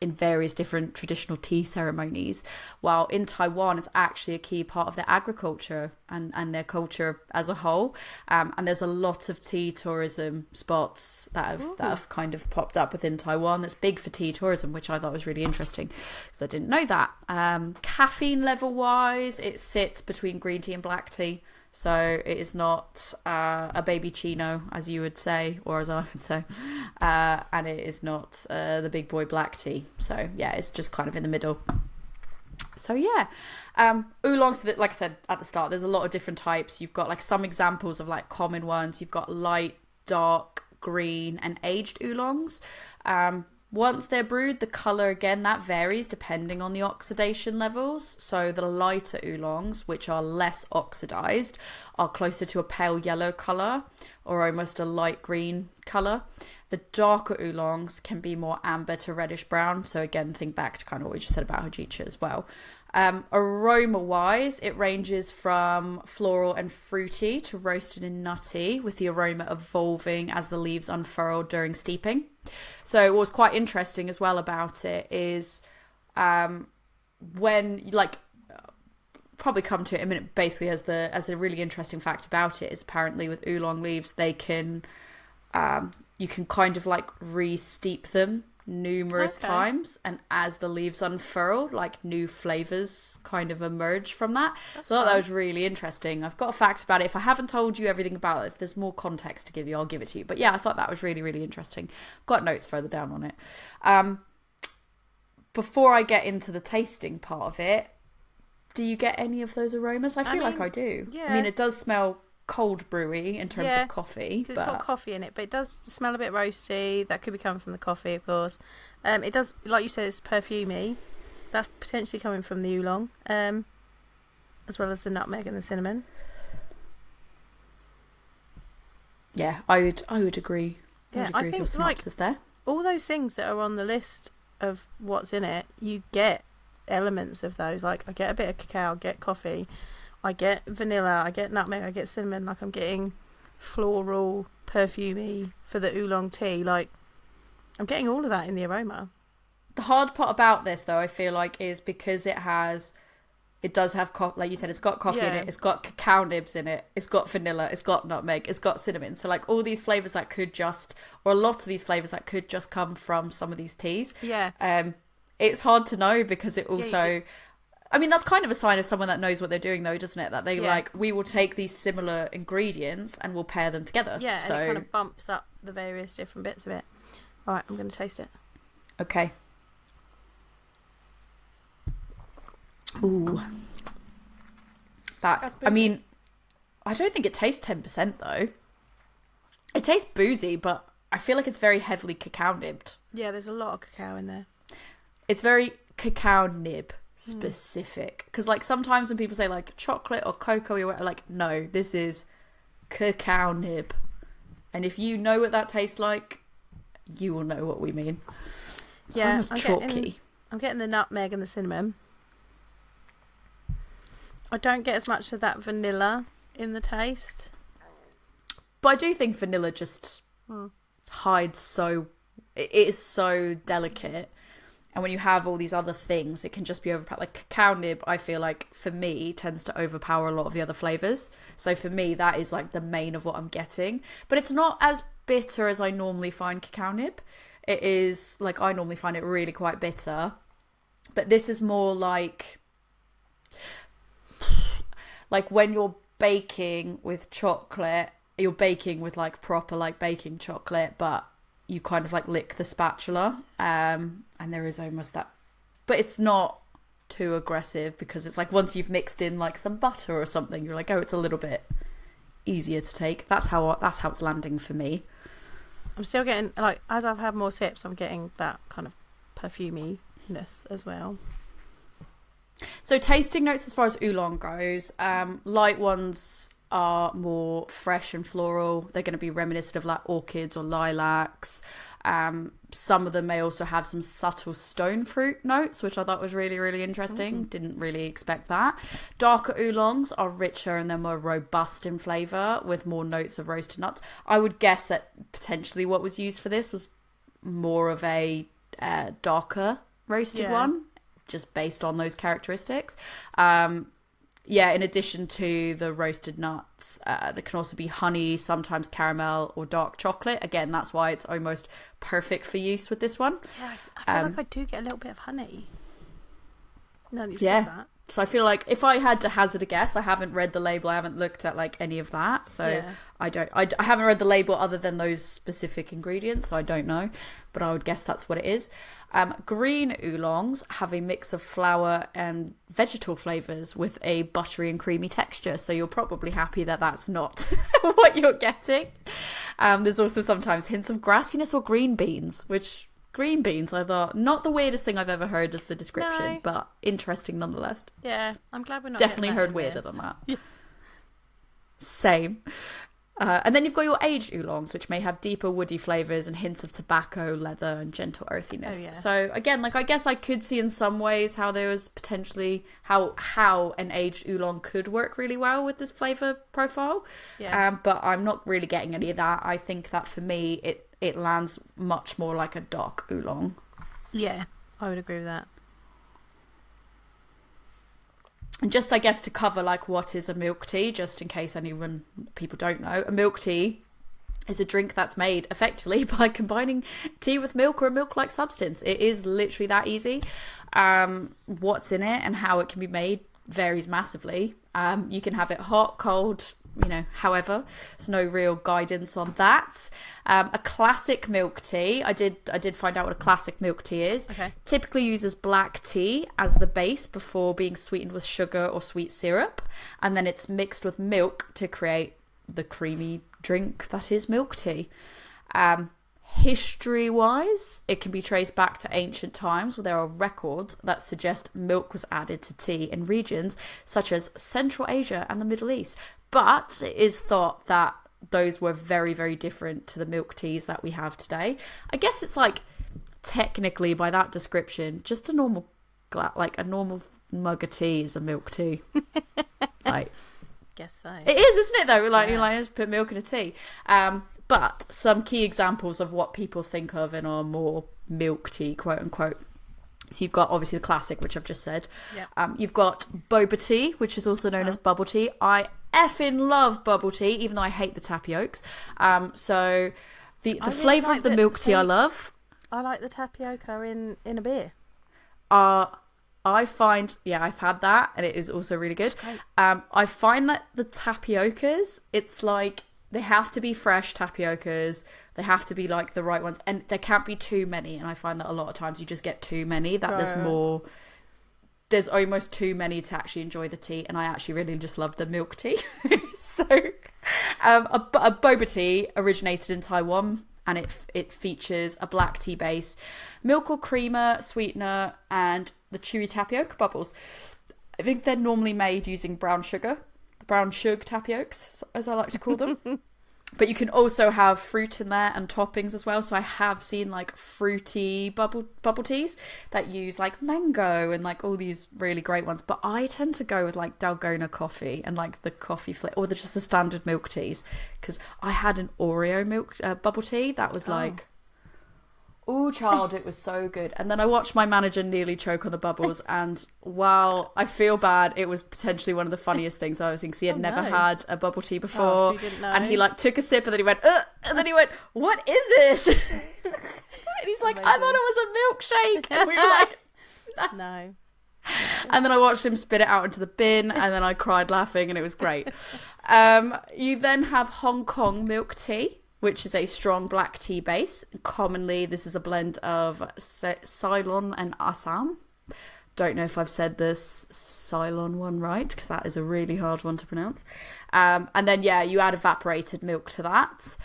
in various different traditional tea ceremonies, while in Taiwan it's actually a key part of their agriculture and their culture as a whole. And there's a lot of tea tourism spots that have kind of popped up within Taiwan that's big for tea tourism, which I thought was really interesting because I didn't know that. Caffeine level wise, it sits between green tea and black tea. So it is not a baby chino, as you would say, or as I would say, and it is not the big boy black tea. So yeah, it's just kind of in the middle. So yeah, oolong. So that, like I said at the start, there's a lot of different types. You've got like some examples of like common ones. You've got light, dark, green, and aged oolongs. Once they're brewed, the colour, again, that varies depending on the oxidation levels. So the lighter oolongs, which are less oxidised, are closer to a pale yellow colour or almost a light green colour. The darker oolongs can be more amber to reddish brown. So again, think back to kind of what we just said about Hojicha as well. Aroma-wise, it ranges from floral and fruity to roasted and nutty, with the aroma evolving as the leaves unfurled during steeping. So what was quite interesting as well about it is when, like, probably come to it in a minute, basically as a really interesting fact about it is apparently with oolong leaves, they can, you can kind of like re-steep them numerous times, and as the leaves unfurl, like new flavours kind of emerge from that. So I thought that was really interesting. I've got a fact about it. If I haven't told you everything about it, if there's more context to give you, I'll give it to you. But yeah, I thought that was really, really interesting. Got notes further down on it. Before I get into the tasting part of it, do you get any of those aromas? I feel like I do. Yeah. I mean, it does smell cold brewy in terms of coffee. Because it's got coffee in it, but it does smell a bit roasty. That could be coming from the coffee, of course. It does, like you said, it's perfumey. That's potentially coming from the oolong, as well as the nutmeg and the cinnamon. Yeah, I would agree. I think with your synopsis there. All those things that are on the list of what's in it, you get elements of those. Like, I get a bit of cacao, I get coffee, I get vanilla, I get nutmeg, I get cinnamon. Like, I'm getting floral, perfumey for the oolong tea. Like, I'm getting all of that in the aroma. The hard part about this, though, I feel like, is because it does have like you said, it's got coffee in it, it's got cacao nibs in it, it's got vanilla, it's got nutmeg, it's got cinnamon. So like all these flavors that could just, or a lot of these flavors that could just come from some of these teas. It's hard to know because it also, I mean, that's kind of a sign of someone that knows what they're doing, though, doesn't it? That they like, we will take these similar ingredients and we'll pair them together. And it kind of bumps up the various different bits of it. All right, I'm going to taste it. Okay. Ooh. I mean, I don't think it tastes 10% though. It tastes boozy, but I feel like it's very heavily cacao nibbed. Yeah, there's a lot of cacao in there. It's very cacao nib specific. Because like sometimes when people say like chocolate or cocoa, you're like, no, this is cacao nib. And if you know what that tastes like, you will know what we mean. Yeah, almost chalky. I'm getting the nutmeg and the cinnamon. I don't get as much of that vanilla in the taste. But I do think vanilla just hides so... It is so delicate. And when you have all these other things, it can just be overpowered. Like cacao nib, I feel like, for me, tends to overpower a lot of the other flavours. So for me, that is like the main of what I'm getting. But it's not as bitter as I normally find cacao nib. It is, like, I normally find it really quite bitter. But this is more like when you're baking with chocolate, you're baking with like proper like baking chocolate, but you kind of like lick the spatula, and there is almost that, but it's not too aggressive because it's like once you've mixed in like some butter or something, you're like, oh, it's a little bit easier to take. That's how it's landing for me. I'm still getting, like, as I've had more sips, I'm getting that kind of perfumey-ness as well. So tasting notes as far as oolong goes, light ones are more fresh and floral. They're going to be reminiscent of like orchids or lilacs. Some of them may also have some subtle stone fruit notes, which I thought was really, really interesting. Didn't really expect that. Darker oolongs are richer and they're more robust in flavour with more notes of roasted nuts. I would guess that potentially what was used for this was more of a darker roasted one, just based on those characteristics. In addition to the roasted nuts, there can also be honey, sometimes caramel or dark chocolate. Again, that's why it's almost perfect for use with this one. Yeah, I feel like I do get a little bit of honey. No, you've said that. So I feel like if I had to hazard a guess, I haven't read the label, I haven't looked at like any of that. So I haven't read the label other than those specific ingredients, so I don't know. But I would guess that's what it is. Green oolongs have a mix of flour and vegetal flavours with a buttery and creamy texture. So you're probably happy that that's not what you're getting. There's also sometimes hints of grassiness or green beans, which... Green beans, I thought, not the weirdest thing I've ever heard as the description, but interesting nonetheless. Yeah, I'm glad we're not definitely heard weirder than that. Yeah. Same. And then you've got your aged oolongs, which may have deeper woody flavours and hints of tobacco, leather, and gentle earthiness. Oh, yeah. So again, like I guess I could see in some ways how there was potentially how an aged oolong could work really well with this flavour profile. Yeah. But I'm not really getting any of that. I think that for me, it lands much more like a dark oolong. Yeah, I would agree with that. And just, I guess, to cover, like, what is a milk tea, just in case people don't know, a milk tea is a drink that's made effectively by combining tea with milk or a milk-like substance. It is literally that easy. What's in it and how it can be made varies massively. You can have it hot, cold, however. There's no real guidance on that. A classic milk tea, I did find out what a classic milk tea is. Okay. Typically uses black tea as the base before being sweetened with sugar or sweet syrup, and then it's mixed with milk to create the creamy drink that is milk tea. History-wise, it can be traced back to ancient times, where there are records that suggest milk was added to tea in regions such as Central Asia and the Middle East. But it is thought that those were very, very different to the milk teas that we have today. I guess it's like, technically, by that description, just a normal a normal mug of tea is a milk tea. Like, guess so. It is, isn't it, though? Like, you just put milk in a tea. But some key examples of what people think of in our more milk tea, quote unquote. So you've got obviously the classic, which I've just said. Yep. You've got boba tea, which is also known as bubble tea. I effing love bubble tea, even though I hate the tapiokes. So the flavour of the milk tea I love. I like the tapioca in a beer. I find, I've had that, and it is also really good. I find that the tapiocas, it's like, they have to be fresh tapiocas. They have to be like the right ones, and there can't be too many. And I find that a lot of times you just get too many. That there's almost too many to actually enjoy the tea. And I actually really just love the milk tea. So, a boba tea originated in Taiwan, and it features a black tea base, milk or creamer, sweetener, and the chewy tapioca bubbles. I think they're normally made using brown sugar tapiokes, as I like to call them. But you can also have fruit in there and toppings as well. So I have seen like fruity bubble teas that use like mango and like all these really great ones. But I tend to go with like Dalgona coffee and like the coffee flavor, or just the standard milk teas. Because I had an Oreo milk bubble tea that was like, oh, child, it was so good. And then I watched my manager nearly choke on the bubbles. And while I feel bad, it was potentially one of the funniest things I was seeing, because he had never had a bubble tea before. Oh, so you didn't know. And he like took a sip, and then he went, and then he went, what is this? And he's like, I thought it was a milkshake. And we were like, no. And then I watched him spit it out into the bin, and then I cried laughing, and it was great. You then have Hong Kong milk tea, which is a strong black tea base. Commonly, this is a blend of Ceylon and Assam. Don't know if I've said this Ceylon one right, because that is a really hard one to pronounce. And then, you add evaporated milk to that.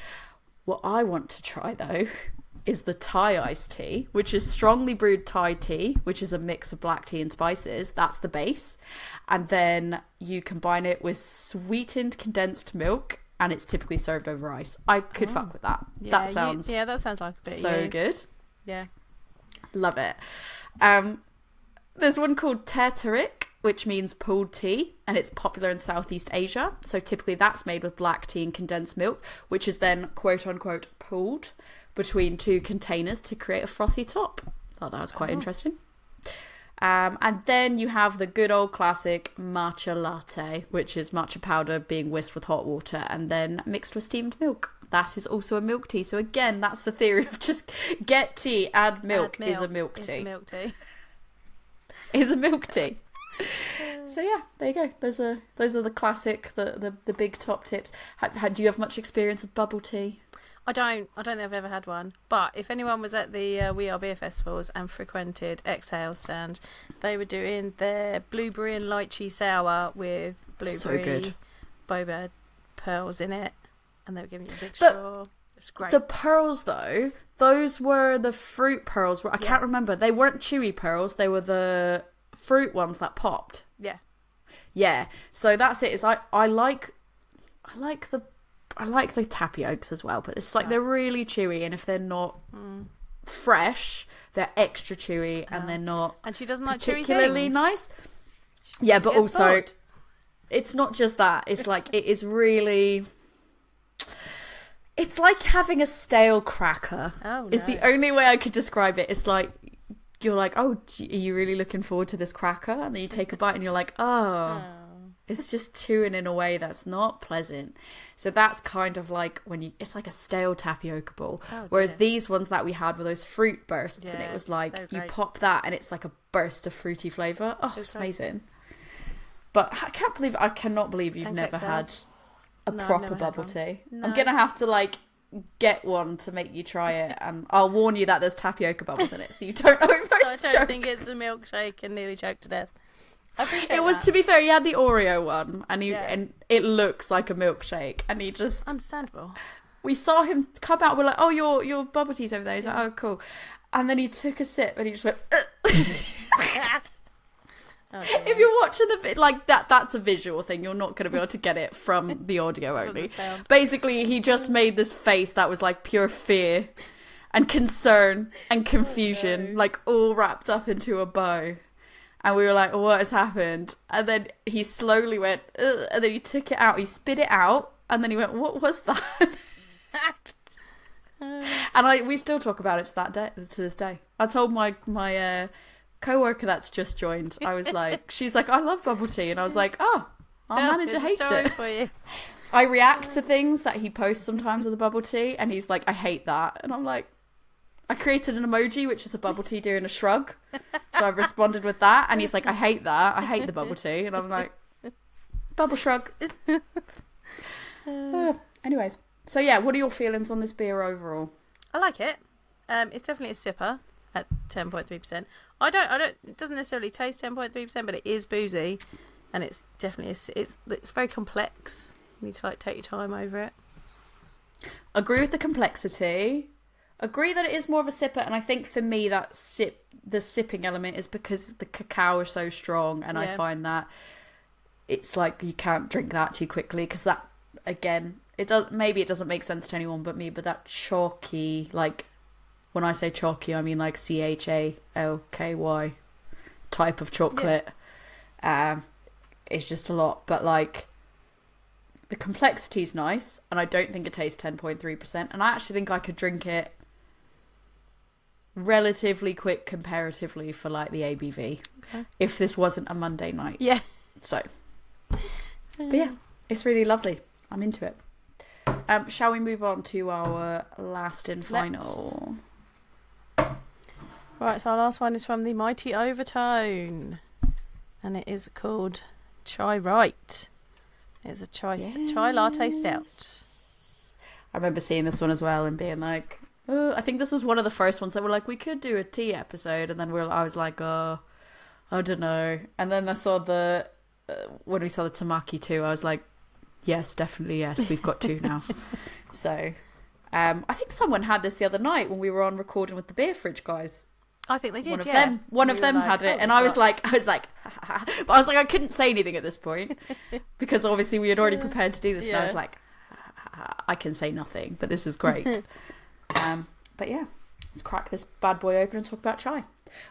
What I want to try, though, is the Thai iced tea, which is strongly brewed Thai tea, which is a mix of black tea and spices. That's the base. And then you combine it with sweetened condensed milk, and it's typically served over ice. I could fuck with that. Yeah, that sounds that sounds like a bit so good. Yeah, love it. There's one called Tertarik, which means pulled tea, and it's popular in Southeast Asia. So typically that's made with black tea and condensed milk, which is then quote unquote pulled between two containers to create a frothy top. Thought that was quite interesting. And then you have the good old classic matcha latte, which is matcha powder being whisked with hot water and then mixed with steamed milk. That is also a milk tea. So again, that's the theory of just get tea, add milk, is a milk tea. It's a milk tea. Is a milk tea. So yeah, there you go. Those are the classic, the big top tips. Do you have much experience with bubble tea? I don't think I've ever had one. But if anyone was at the We Are Beer festivals and frequented Exhale stand, they were doing their blueberry and lychee sour with blueberry boba pearls in it, and they were giving you a big straw. It's great. The pearls, though, those were the fruit pearls. I can't remember. They weren't chewy pearls. They were the fruit ones that popped. Yeah. Yeah. So that's it. Is I like the tapiokes as well, but it's like they're really chewy, and if they're not fresh, they're extra chewy, and they're not. And she doesn't like chewy things. Particularly nice. Yeah, but also it's not just that. It's like it is really. It's like having a stale cracker. Oh, no. Is the only way I could describe it. It's like you're like, oh, are you really looking forward to this cracker? And then you take a bite, and you're like, oh. It's just chewing in a way that's not pleasant. So that's kind of like it's like a stale tapioca ball. Oh, whereas these ones that we had were those fruit bursts, and it was like you pop that and it's like a burst of fruity flavour. Oh, it's amazing. But I cannot believe you've never had a proper bubble tea. No. I'm going to have to get one to make you try it, and I'll warn you that there's tapioca bubbles in it, so you don't almost So I don't think it's a milkshake and nearly choked to death. I appreciate It was, that. to be fair, he had the Oreo one, and and it looks like a milkshake, and he just understandable. We saw him come out. We're like, "Oh, your bubble tea's over there." He's like, "Oh, cool," and then he took a sip, and he just went. If you're watching the like that's a visual thing. You're not going to be able to get it from the audio only. Basically, he just made this face that was like pure fear and concern and confusion, like all wrapped up into a bow. And we were like, what has happened? And then he slowly went, ugh, and then he took it out, he spit it out, and then he went, what was that? And we still talk about it to this day. I told my co-worker that's just joined, I was like, she's like, I love bubble tea. And I was like, oh, our manager hates it. For you. I react to things that he posts sometimes with the bubble tea, and he's like, I hate that. And I'm like, I created an emoji, which is a bubble tea doing a shrug. So I've responded with that. And he's like, I hate that. I hate the bubble tea. And I'm like, bubble shrug. Anyways. So yeah, what are your feelings on this beer overall? I like it. It's definitely a sipper at 10.3%. It doesn't necessarily taste 10.3%, but it is boozy. And it's definitely, it's very complex. You need to like take your time over it. Agree with the complexity. Agree that it is more of a sipper, and I think for me the sipping element is because the cacao is so strong, and I find that it's like you can't drink that too quickly, because that, again, it doesn't make sense to anyone but me, but that chalky, like when I say chalky I mean like CHALKY type of chocolate, it's just a lot. But like the complexity's nice, and I don't think it tastes 10.3%, and I actually think I could drink it relatively quick comparatively for like the ABV, if this wasn't a Monday night. So but yeah, it's really lovely. I'm into it. Shall we move on to our last and final? Right, so our last one is from the mighty Overtone, and it is called Chai Right. It's a chai latte stout. I remember seeing this one as well and being like, I think this was one of the first ones that were like, we could do a tea episode, and then I was like, oh, I don't know. And then I saw when we saw the Tamaki too, I was like, yes, definitely yes, we've got two now. So I think someone had this the other night when we were on recording with the Beer Fridge guys. I think they did. One of them had it, and I was like, but I was like, I couldn't say anything at this point because obviously we had already prepared to do this, and I was like, I can say nothing, but this is great. But yeah, let's crack this bad boy open and talk about chai.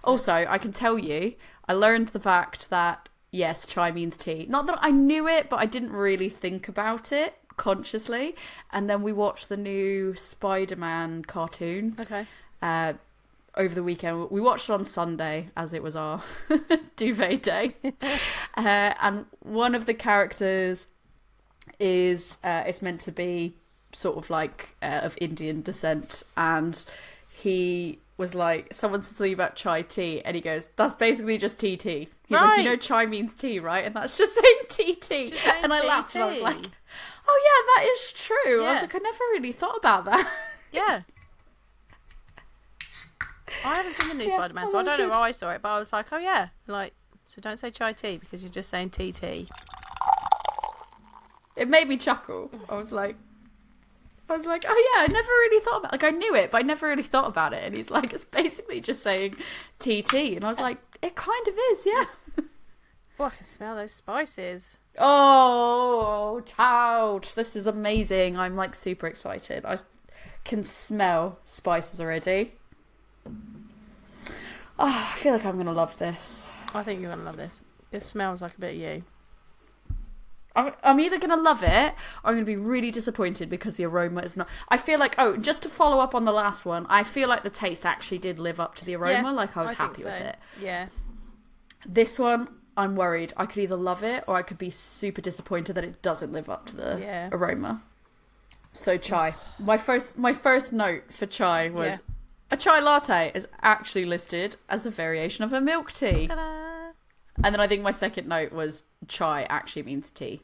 Also, I can tell you, I learned the fact that yes, chai means tea. Not that I knew it, but I didn't really think about it consciously. And then we watched the new Spider-Man cartoon. Okay. Over the weekend. We watched it on Sunday, as it was our duvet day. And one of the characters is it's meant to be sort of like of Indian descent, and he was like, someone said something about chai tea, and he goes, that's basically just tea. He's like, you know, chai means tea, right? And that's just saying tea. And I laughed, and I was like, oh yeah, that is true. I was like, I never really thought about that. Yeah. I haven't seen the new Spider-Man, so I don't know how I saw it, but I was like, oh yeah, like, so don't say chai tea because you're just saying tea. It made me chuckle. I was like, oh yeah, I never really thought about it. Like, I knew it, but I never really thought about it. And he's like, it's basically just saying tea. And I was like, it kind of is, yeah. Oh, I can smell those spices. Oh, child, this is amazing. I'm like super excited. I can smell spices already. Oh, I feel like I'm going to love this. I think you're going to love this. This smells like a bit of you. I'm either going to love it or I'm going to be really disappointed because the aroma is not... I feel like, just to follow up on the last one, I feel like the taste actually did live up to the aroma. Like, I was happy with it. Yeah. This one, I'm worried. I could either love it or I could be super disappointed that it doesn't live up to the aroma. So, chai. My first note for chai was... A chai latte is actually listed as a variation of a milk tea. Ta-da. And then I think my second note was chai actually means tea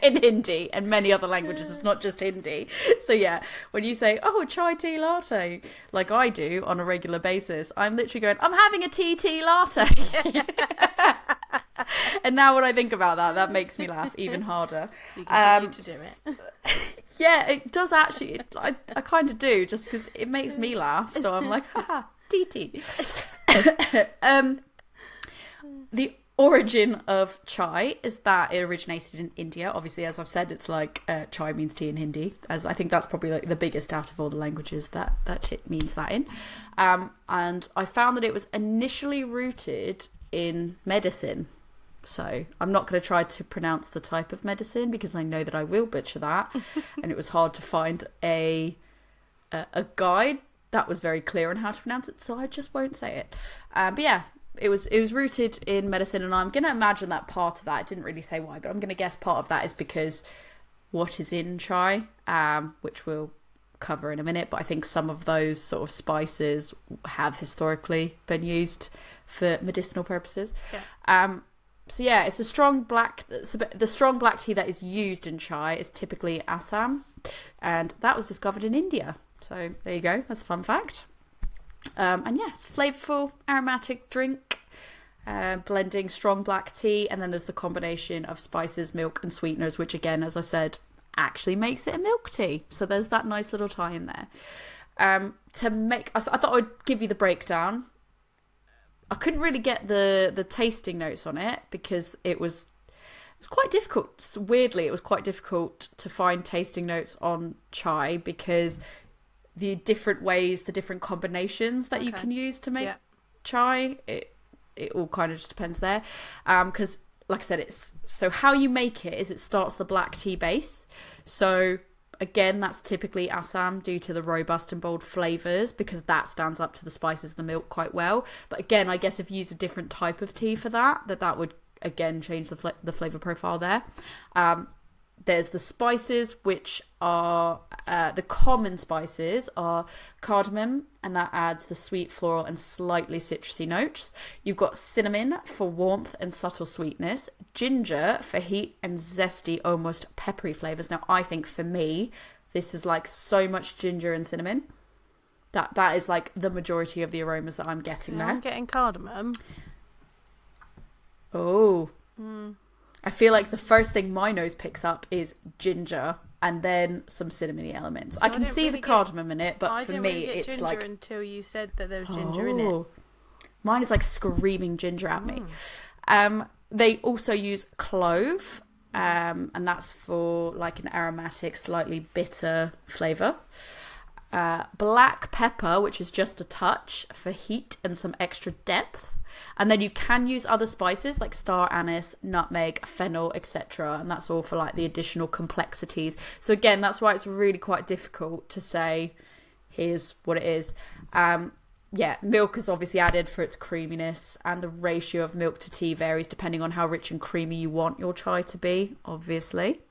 in Hindi and many other languages. It's not just Hindi. So yeah, when you say, oh, chai tea latte, like I do on a regular basis, I'm literally going, I'm having a tea latte. And now when I think about that, that makes me laugh even harder. So you continue to do it. Yeah, it does actually. I kind of do, just because it makes me laugh. So I'm like, haha, TT. The origin of chai is that it originated in India. Obviously, as I've said, it's like chai means tea in Hindi, as I think that's probably like the biggest out of all the languages that it means that in. And I found that it was initially rooted in medicine. So I'm not going to try to pronounce the type of medicine because I know that I will butcher that. And it was hard to find a guide that was very clear on how to pronounce it, so I just won't say it. But yeah, it was rooted in medicine, and I'm going to imagine that part of that, it didn't really say why, but I'm going to guess part of that is because what is in chai, which we'll cover in a minute, but I think some of those sort of spices have historically been used for medicinal purposes. Yeah. So yeah, it's a strong black. The strong black tea that is used in chai is typically Assam, and that was discovered in India. So there you go. That's a fun fact. And yeah, it's a flavourful, aromatic drink, blending strong black tea, and then there's the combination of spices, milk, and sweeteners, which again, as I said, actually makes it a milk tea. So there's that nice little tie in there. To make, I thought I would give you the breakdown. I couldn't really get the tasting notes on it because it was quite difficult. Weirdly, it was quite difficult to find tasting notes on chai because the different ways, the different combinations that you can use to make chai, it all kind of just depends there. Because, like I said, so how you make it is it starts the black tea base. So again, that's typically Assam due to the robust and bold flavours because that stands up to the spices and the milk quite well. But again, I guess if you use a different type of tea for that would again change the flavour profile there. There's the spices, which are the common spices are cardamom, and that adds the sweet, floral, and slightly citrusy notes. You've got cinnamon for warmth and subtle sweetness, ginger for heat and zesty, almost peppery flavours. Now, I think for me, this is like so much ginger and cinnamon. That is like the majority of the aromas that I'm getting there. I'm getting cardamom. Oh. I feel like the first thing my nose picks up is ginger and then some cinnamony elements. So I can see really the cardamom in it, but for me, it's ginger like until you said that there was ginger in it. Mine is like screaming ginger at me. They also use clove, and that's for like an aromatic, slightly bitter flavour. Black pepper, which is just a touch for heat and some extra depth. And then you can use other spices like star anise, nutmeg, fennel, etc. And that's all for like the additional complexities. So again, that's why it's really quite difficult to say, here's what it is. Milk is obviously added for its creaminess, and the ratio of milk to tea varies depending on how rich and creamy you want your chai to be, obviously.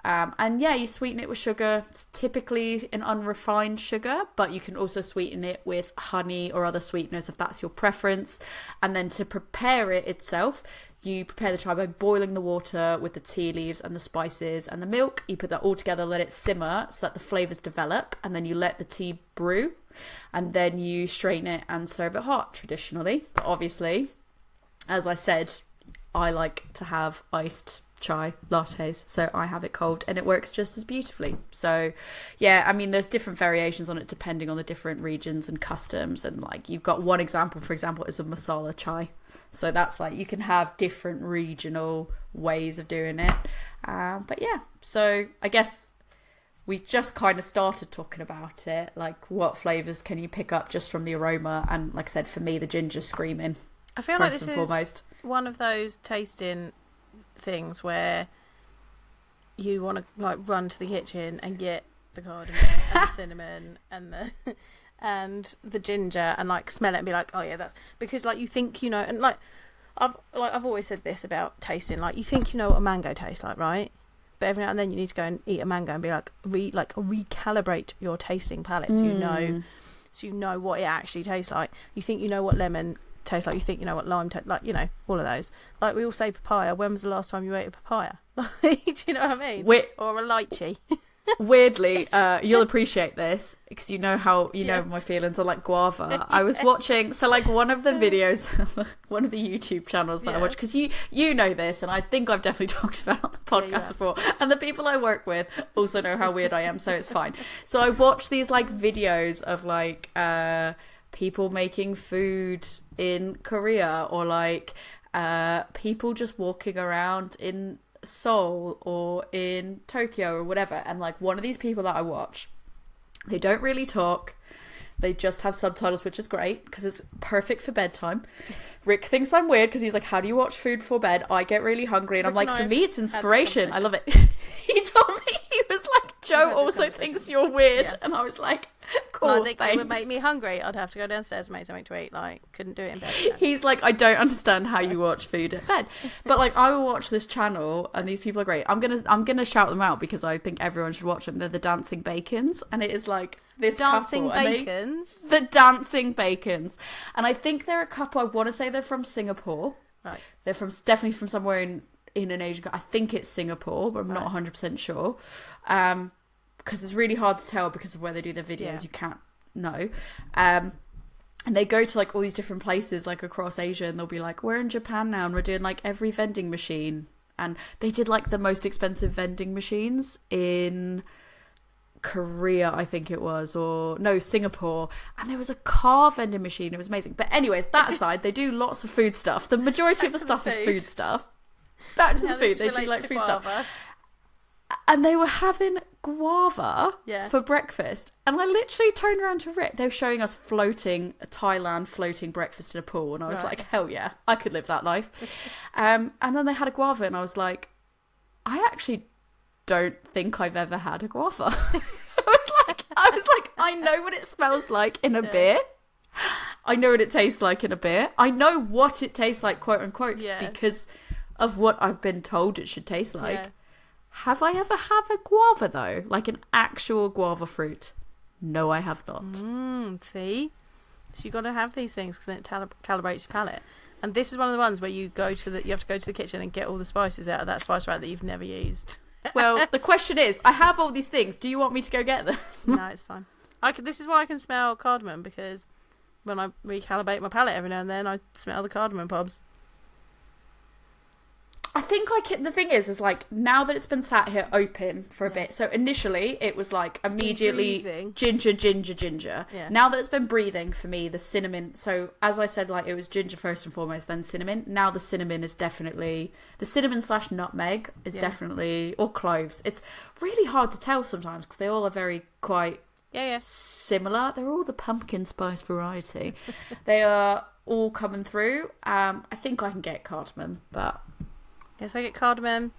You sweeten it with sugar. It's typically an unrefined sugar, but you can also sweeten it with honey or other sweeteners if that's your preference. And then to prepare it itself, you prepare the chai by boiling the water with the tea leaves and the spices and the milk. You put that all together, let it simmer so that the flavours develop, and then you let the tea brew, and then you strain it and serve it hot traditionally. But obviously, as I said, I like to have iced chai lattes, so I have it cold and it works just as beautifully. So yeah, I mean, there's different variations on it depending on the different regions and customs, and like you've got one example, for example, is a masala chai, so that's like you can have different regional ways of doing it. But yeah, so I guess we just kind of started talking about it, like what flavors can you pick up just from the aroma, and like I said, for me the ginger's screaming. I feel like this is one of those tasting things where you want to like run to the kitchen and get the cardamom and the cinnamon and the ginger and like smell it and be like, oh yeah, that's because like you think you know, and like I've always said this about tasting, like you think you know what a mango tastes like, right? But every now and then you need to go and eat a mango and be like recalibrate your tasting palate, so you know what it actually tastes like. You think you know what lemon tastes like, you think you know what lime tastes like, you know, all of those. Like we all say papaya. When was the last time you ate a papaya? Do you know what I mean? Or a lychee. weirdly, you'll appreciate this because you know how know my feelings are like guava. I was watching one of the videos, one of the YouTube channels that I watch, because you know this, and I think I've definitely talked about it on the podcast before, and the people I work with also know how weird I am, so it's fine. So I watch these videos of people making food in Korea, or people just walking around in Seoul or in Tokyo or whatever, and one of these people that I watch, they don't really talk, they just have subtitles, which is great because it's perfect for bedtime. Rick thinks I'm weird because he's like, how do you watch food before bed? I get really hungry, and I'm like, for me it's inspiration, I love it. He told me, he was like, Joe also thinks you're weird, and I was like, cool, I was like, thanks. It would make me hungry, I'd have to go downstairs and make something to eat, couldn't do it in bed. He's like, I don't understand how you watch food at bed, but I will watch this channel, and these people are great. I'm gonna shout them out because I think everyone should watch them. They're the Dancing Bacons, and it is this Dancing couple, Bacons, the Dancing Bacons, and I think they're a couple. I want to say they're from Singapore. Right. They're definitely from somewhere in an Asian. I think it's Singapore, but I'm not 100% sure. Because it's really hard to tell because of where they do their videos. You can't know. And they go to all these different places across Asia, and they'll be like, we're in Japan now and we're doing every vending machine. And they did the most expensive vending machines in Korea, I think it was, or no, Singapore, and there was a car vending machine. It was amazing. But anyways, that aside, they do lots of food stuff. The majority of the stuff is food stuff. Back to the food. They do food stuff. And they were having guava for breakfast. And I literally turned around to Rick. They were showing us Thailand floating breakfast in a pool. And I was like, hell yeah, I could live that life. And then they had a guava, and I was like, I actually don't think I've ever had a guava. I was like, I know what it smells like in a beer. I know what it tastes like in a beer. I know what it tastes like, quote unquote, because of what I've been told it should taste like. Yeah. Have I ever had a guava though? An actual guava fruit? No, I have not. See? So you got to have these things because then it calibrates your palate. And this is one of the ones where you have to go to the kitchen and get all the spices out of that spice rack that you've never used. Well, the question is, I have all these things. Do you want me to go get them? No, it's fine. This is why I can smell cardamom, because when I recalibrate my palate every now and then, I smell the cardamom pods. I think the thing is now that it's been sat here open for a bit, so initially it was immediately ginger. Yeah. Now that it's been breathing for me, the cinnamon, so as I said, it was ginger first and foremost, then cinnamon. Now the cinnamon is definitely, the cinnamon/nutmeg is definitely, or cloves. It's really hard to tell sometimes because they all are very quite similar. They're all the pumpkin spice variety. They are all coming through. I think I can get cardamom, but... Yeah, so I get cardamom,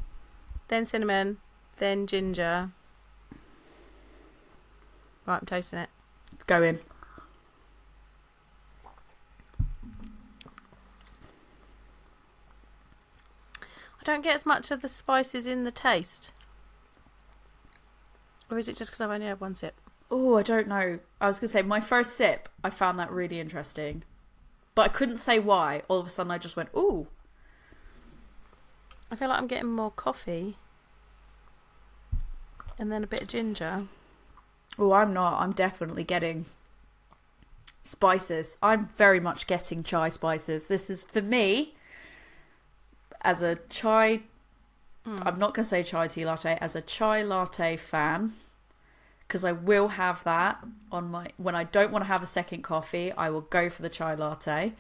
then cinnamon, then ginger. Right, I'm toasting it. Let's go in. I don't get as much of the spices in the taste. Or is it just because I've only had one sip? Oh, I don't know. I was going to say, my first sip, I found that really interesting. But I couldn't say why. All of a sudden I just went, ooh. I feel like I'm getting more coffee. And then a bit of ginger. Oh, I'm not. I'm definitely getting spices. I'm very much getting chai spices. This is, for me, as a chai... I'm not going to say chai tea latte. As a chai latte fan, because I will have that on my... When I don't want to have a second coffee, I will go for the chai latte.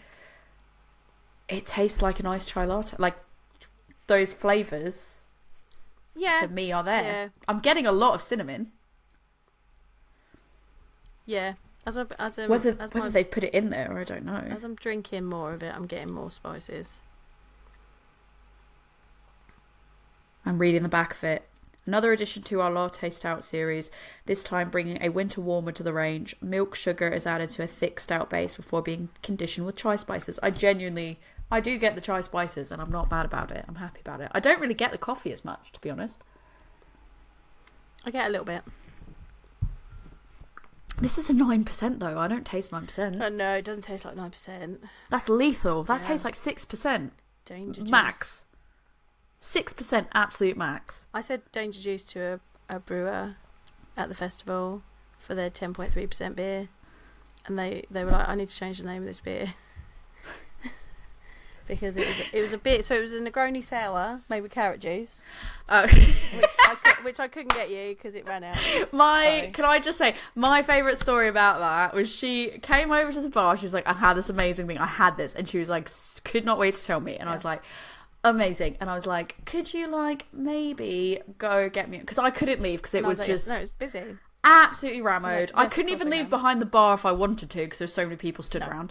It tastes like an iced chai latte. Those flavours, for me, are there. Yeah. I'm getting a lot of cinnamon. Yeah. Whether they put it in there, I don't know. As I'm drinking more of it, I'm getting more spices. I'm reading the back of it. Another addition to our latte stout series, this time bringing a winter warmer to the range. Milk sugar is added to a thick stout base before being conditioned with chai spices. I do get the chai spices, and I'm not mad about it. I'm happy about it. I don't really get the coffee as much, to be honest. I get a little bit. This is a 9% though. I don't taste 9%. No, it doesn't taste like 9%. That's lethal. That tastes like 6%. Danger juice. Max. 6% absolute max. I said danger juice to a brewer at the festival for their 10.3% beer, and they were like, I need to change the name of this beer. Because it was a bit, so it was a Negroni sour made with carrot juice, which I couldn't get you because it ran out. Can I just say, my favourite story about that was she came over to the bar. She was like, I had this amazing thing. I had this, and she was like, could not wait to tell me. And I was like, amazing. And I was like, could you like maybe go get me, because I couldn't leave because it was just no, it was busy, absolutely rammed. Yeah, I couldn't even leave behind the bar if I wanted to because there's so many people stood around.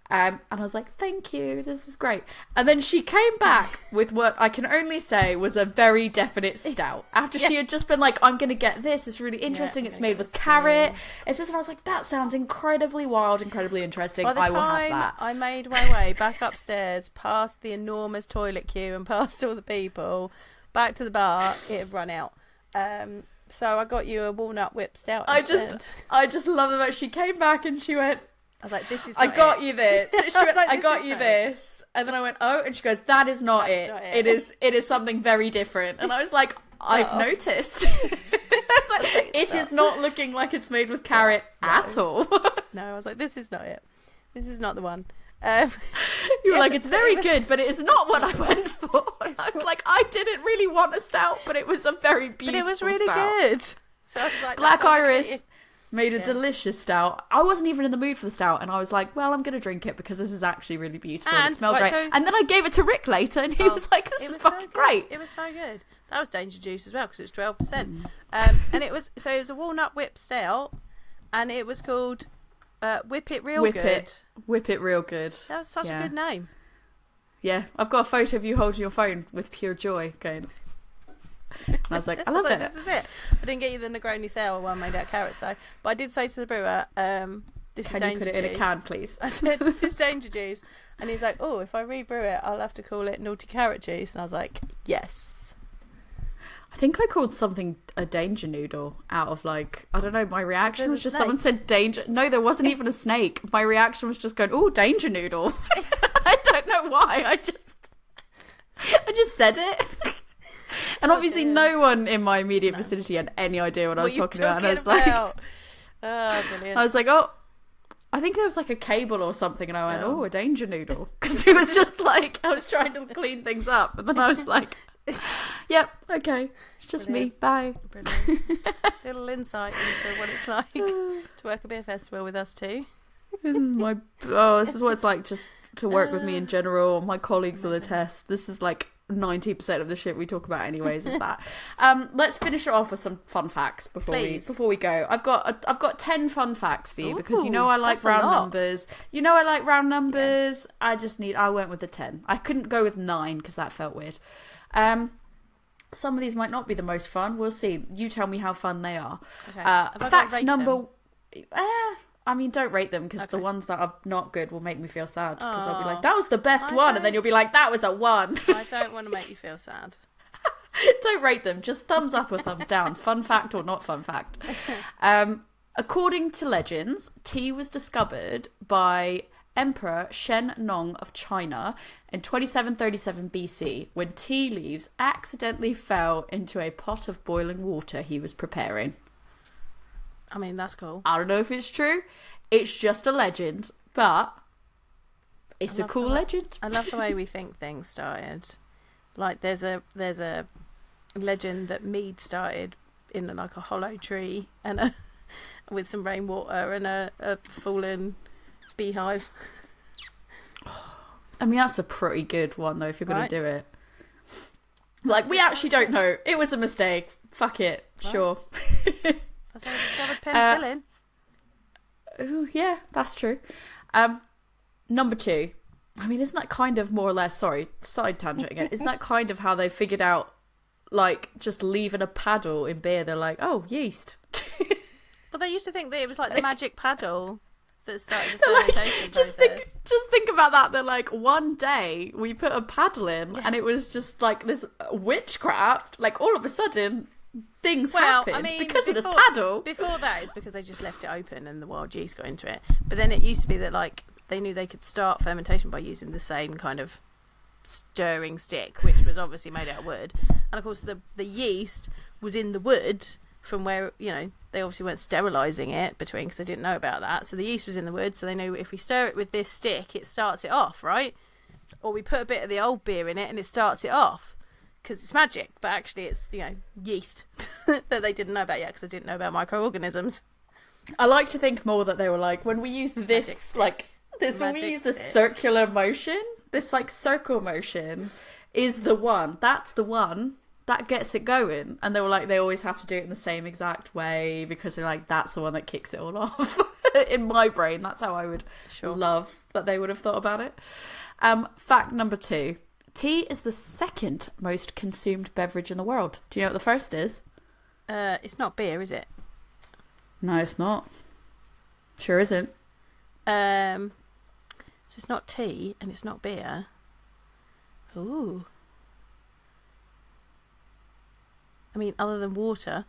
And I was like, thank you, this is great. And then she came back with what I can only say was a very definite stout. After she had just been like, I'm going to get this, it's really interesting, it's made with carrot. It's just, and I was like, that sounds incredibly wild, incredibly interesting. I will have that. I made my way back upstairs, past the enormous toilet queue and past all the people, back to the bar, it had run out. So I got you a walnut whip stout instead. I just love the fact she came back and she went, I was like, this is I not got it. you this. She went, I got you this. And then I went, oh, and she goes, that is not it. Not it. It is something very different. And I was like, I've noticed. It is not looking like it's made with carrot at all. No, I was like, this is not it. This is not the one. You were like, it's very good, but it is not what I went for. And I was like, I didn't really want a stout, but it was a very beautiful stout. But it was really good. So I was like, Black Iris made a delicious stout. I wasn't even in the mood for the stout, and I was like, well, I'm going to drink it because this is actually really beautiful and it smelled great. And then I gave it to Rick later, and he was like, this is fucking great. It was so good. That was Danger Juice as well because it was 12%. And it was a walnut whip stout, and it was called Whip It Real Good. Whip It Real Good. That was such a good name. Yeah, I've got a photo of you holding your phone with pure joy going... And I was like, I love it. This is it. I didn't get you the Negroni sour one made out of carrots though. But I did say to the brewer, this is Danger Juice. Can you put it in a can, please? I said, this is Danger Juice. And he's like, oh, if I rebrew it, I'll have to call it Naughty Carrot Juice. And I was like, yes. I think I called something a danger noodle out of like, I don't know, my reaction was just someone said danger. No, there wasn't even a snake. My reaction was just going, oh, danger noodle. I don't know why. I just said it. And obviously no one in my immediate vicinity had any idea what I was talking about. And I was like, oh, brilliant. I was like, oh, I think there was like a cable or something. And I went, oh, a danger noodle. Because it was just like, I was trying to clean things up. And then I was like, yep, okay. It's just me. Bye. Brilliant. Little insight into what it's like to work a beer festival with us too. This is what it's like just to work with me in general. My colleagues will attest. This is like 90% of the shit we talk about anyways is that. Let's finish it off with some fun facts before we go. I've got 10 fun facts for you because I like round numbers. I like round numbers. Yeah. I went with the 10. I couldn't go with 9 because that felt weird. Some of these might not be the most fun. We'll see. You tell me how fun they are. Okay. Fact number... I mean, don't rate them because the ones that are not good will make me feel sad because I'll be like, that was the best one, and then you'll be like, that was a 1. I don't want to make you feel sad. Don't rate them. Just thumbs up or thumbs down. Fun fact or not fun fact. According to legends, tea was discovered by Emperor Shen Nong of China in 2737 BC when tea leaves accidentally fell into a pot of boiling water he was preparing. I mean, that's cool. I don't know if it's true. It's just a legend, but it's a cool legend. I love the way we think things started. Like there's a legend that mead started in like a hollow tree and with some rainwater and a fallen beehive. I mean, that's a pretty good one though if you're going to do it. Like we actually don't know. It was a mistake. Fuck it. Right. Sure. That's how we discovered penicillin. Yeah, that's true. Number 2. I mean, isn't that kind of more or less... Sorry, side tangent again. Isn't that kind of how they figured out, like, just leaving a paddle in beer? They're like, oh, yeast. But they used to think that it was like the magic paddle that started the fermentation process. Just think about that. They're like, one day we put a paddle in and it was just like this witchcraft. Like, all of a sudden... things happened because of this paddle. Before that, it's because they just left it open and the wild yeast got into it. But then it used to be that like they knew they could start fermentation by using the same kind of stirring stick, which was obviously made out of wood. And of course, the yeast was in the wood, from where, they obviously weren't sterilising it between, because they didn't know about that. So the yeast was in the wood, so they knew if we stir it with this stick, it starts it off, right? Or we put a bit of the old beer in it and it starts it off, because it's magic. But actually it's, yeast that they didn't know about yet, because they didn't know about microorganisms. I like to think more that they were like, when we use this, when we use the circular motion, this like circle motion is the one. That's the one that gets it going. And they were like, they always have to do it in the same exact way, because they're like, that's the one that kicks it all off. In my brain, that's how I would love that they would have thought about it. Fact number 2. Tea is the second most consumed beverage in the world. Do you know what the first is? It's not beer, is it? No, it's not. Sure isn't. So it's not tea and it's not beer. Ooh. I mean, other than water.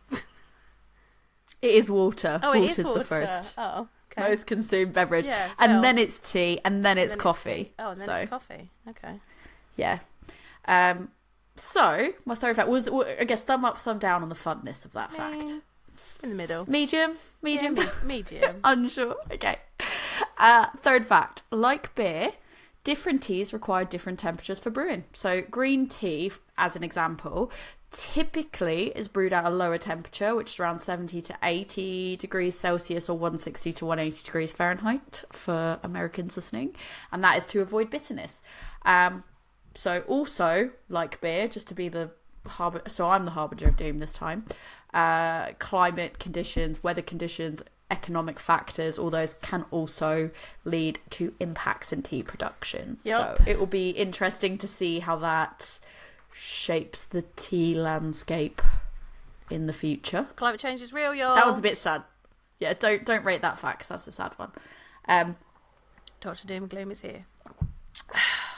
It is water. Oh, it is water. The first. Oh, okay. Most consumed beverage. Yeah, and then it's tea, and then it's coffee. And then it's coffee. Okay. Yeah. So, my third fact was, I guess, thumb up, thumb down on the funness of that fact. In the middle. Medium? Yeah, medium. Unsure. Okay. Third fact. Like beer, different teas require different temperatures for brewing. So, green tea, as an example, typically is brewed at a lower temperature, which is around 70 to 80 degrees Celsius or 160 to 180 degrees Fahrenheit for Americans listening. And that is to avoid bitterness. So also, like beer, just to be the so I'm the harbinger of doom this time, climate conditions, weather conditions, economic factors, all those can also lead to impacts in tea production. Yep. So it will be interesting to see how that shapes the tea landscape in the future. Climate change is real, y'all. That one's a bit sad. Yeah, don't rate that fact, 'cause that's a sad one. Dr. Doom and Gloom is here.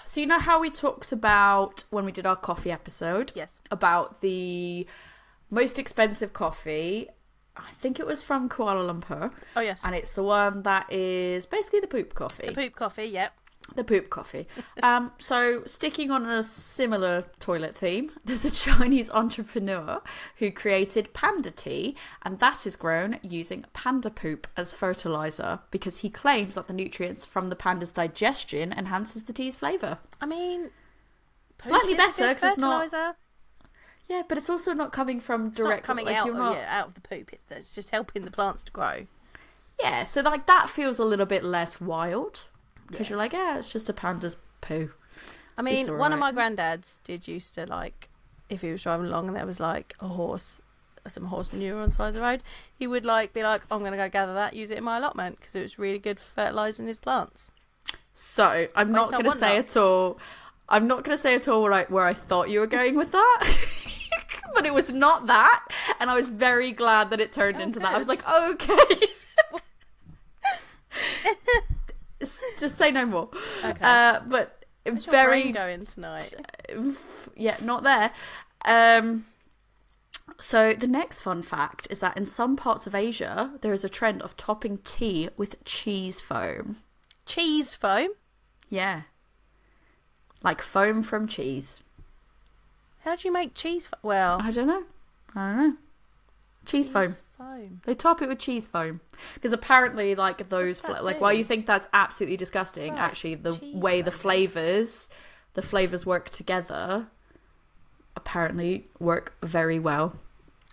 So you know how we talked about when we did our coffee episode? Yes. About the most expensive coffee. I think it was from Kuala Lumpur. Oh, yes. And it's the one that is basically the poop coffee. The poop coffee, yep. The poop coffee. So sticking on a similar toilet theme, there's a Chinese entrepreneur who created panda tea, and that is grown using panda poop as fertilizer, because he claims that the nutrients from the panda's digestion enhances the tea's flavour. I mean, slightly better because it's not. Fertilizer. Yeah, but it's also not coming from direct. It's not coming out of the poop. It's just helping the plants to grow. Yeah, so like that feels a little bit less wild. Because you're like, yeah, it's just a panda's poo. I mean, one of my granddads did used to, like, if he was driving along and there was, like, some horse manure on the side of the road, he would, like, be like, I'm going to go gather that, use it in my allotment, because it was really good for fertilising his plants. So, I'm not going to say at all where I thought you were going with that. But it was not that. And I was very glad that it turned into that. I was like, okay. Just say no more. Okay. But where's very your brain going tonight? Yeah, not there. So the next fun fact is that in some parts of Asia, there is a trend of topping tea with cheese foam. Cheese foam? Yeah. Like foam from cheese. How do you make cheese foam? Well, I don't know. Cheese foam. They top it with cheese foam. Because apparently, like, those... while you think that's absolutely disgusting, right, actually, the way the flavours work together apparently work very well.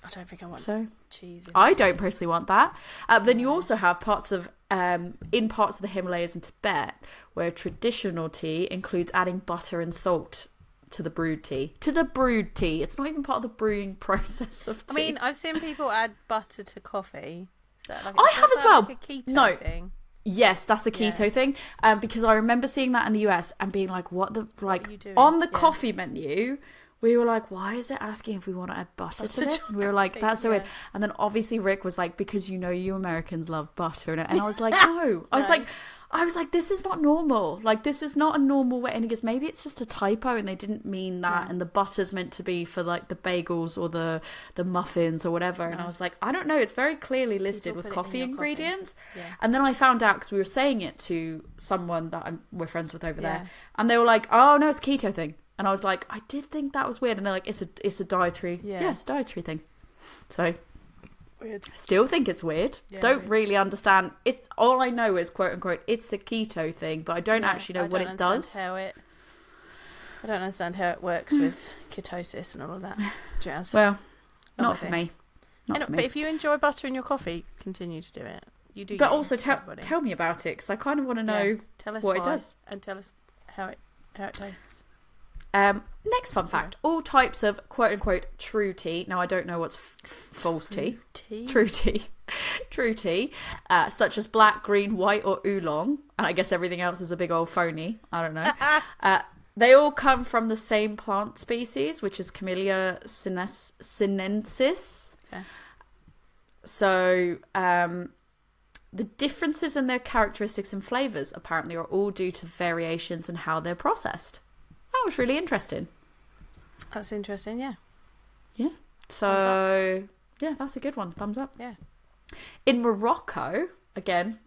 I don't think I want cheese. I don't personally want that. Then you also have parts of... in parts of the Himalayas and Tibet, where traditional tea includes adding butter and salt to the brewed tea. It's not even part of the brewing process of tea. I mean, I've seen people add butter to coffee. I have as well. Like a keto thing? Yes, that's a keto thing. Because I remember seeing that in the US and being like, what are you doing? On the coffee menu, we were like, why is it asking if we want to add butter to this? And we were like, that's so weird. And then obviously Rick was like, because you know you Americans love butter. And I was like, no. I was like, this is not normal. Like, this is not a normal way. And he goes, maybe it's just a typo and they didn't mean that. Yeah. And the butter's meant to be for, like, the bagels or the muffins or whatever. Yeah. And I was like, I don't know. It's very clearly listed with coffee ingredients. Coffee. Yeah. And then I found out, because we were saying it to someone that we're friends with over there. And they were like, oh, no, it's a keto thing. And I was like, I did think that was weird. And they're like, it's a dietary. Yeah, it's a dietary thing. So... Weird. Still think it's weird. Yeah, don't really understand it. All I know is, quote unquote, it's a keto thing, but I don't actually know what it does. I don't understand how it works with ketosis and all of that jazz. Well, not for me. But if you enjoy butter in your coffee, continue to do it. You do. But also tell me about it, because I kind of want to know what it does. And tell us how it tastes. Next fun fact. All types of quote-unquote true tea. Now, I don't know what's false tea. True tea. True tea. Such as black, green, white or oolong. And I guess everything else is a big old phony. I don't know. They all come from the same plant species, which is Camellia sinensis. Okay. So, the differences in their characteristics and flavours apparently are all due to variations in how they're processed. That was really interesting. That's interesting, yeah. Yeah. So, yeah, that's a good one. Thumbs up. Yeah. In Morocco, again,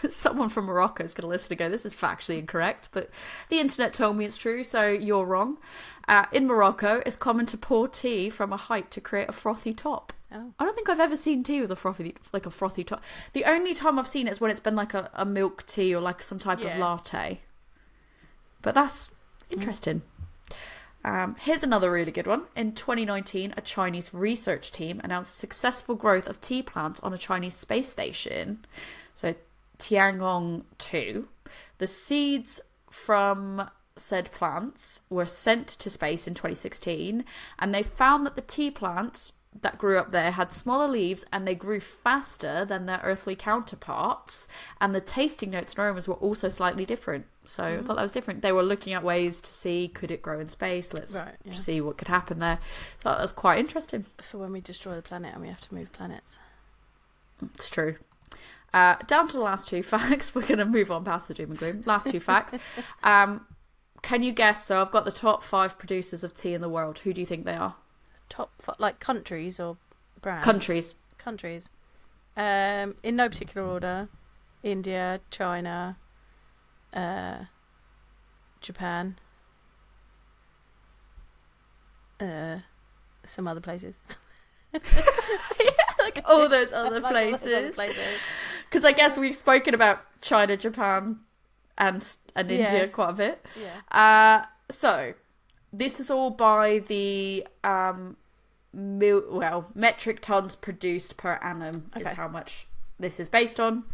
someone from Morocco is going to listen and go, this is factually incorrect, but the internet told me it's true, so you're wrong. In Morocco, it's common to pour tea from a height to create a frothy top. Oh. I don't think I've ever seen tea with a frothy top. The only time I've seen it is when it's been like a milk tea or like some type of latte. But that's interesting. Here's another really good one. In 2019, a Chinese research team announced successful growth of tea plants on a Chinese space station. So Tiangong 2. The seeds from said plants were sent to space in 2016, and they found that the tea plants that grew up there had smaller leaves and they grew faster than their earthly counterparts, and the tasting notes and aromas were also slightly different. So I thought that was different. They were looking at ways to see, could it grow in space? Let's see what could happen there. So that was quite interesting. For when we destroy the planet and we have to move planets. It's true. Down to the last two facts. We're going to move on past the doom and gloom. Last two facts. Can you guess? So I've got the top 5 producers of tea in the world. Who do you think they are? Like countries or brands? Countries. In no particular order. India, China, Japan, some other places. Like all those other places. Because I guess we've spoken about China, Japan, and India quite a bit. Yeah. So this is all by the metric tons produced per annum is how much this is based on.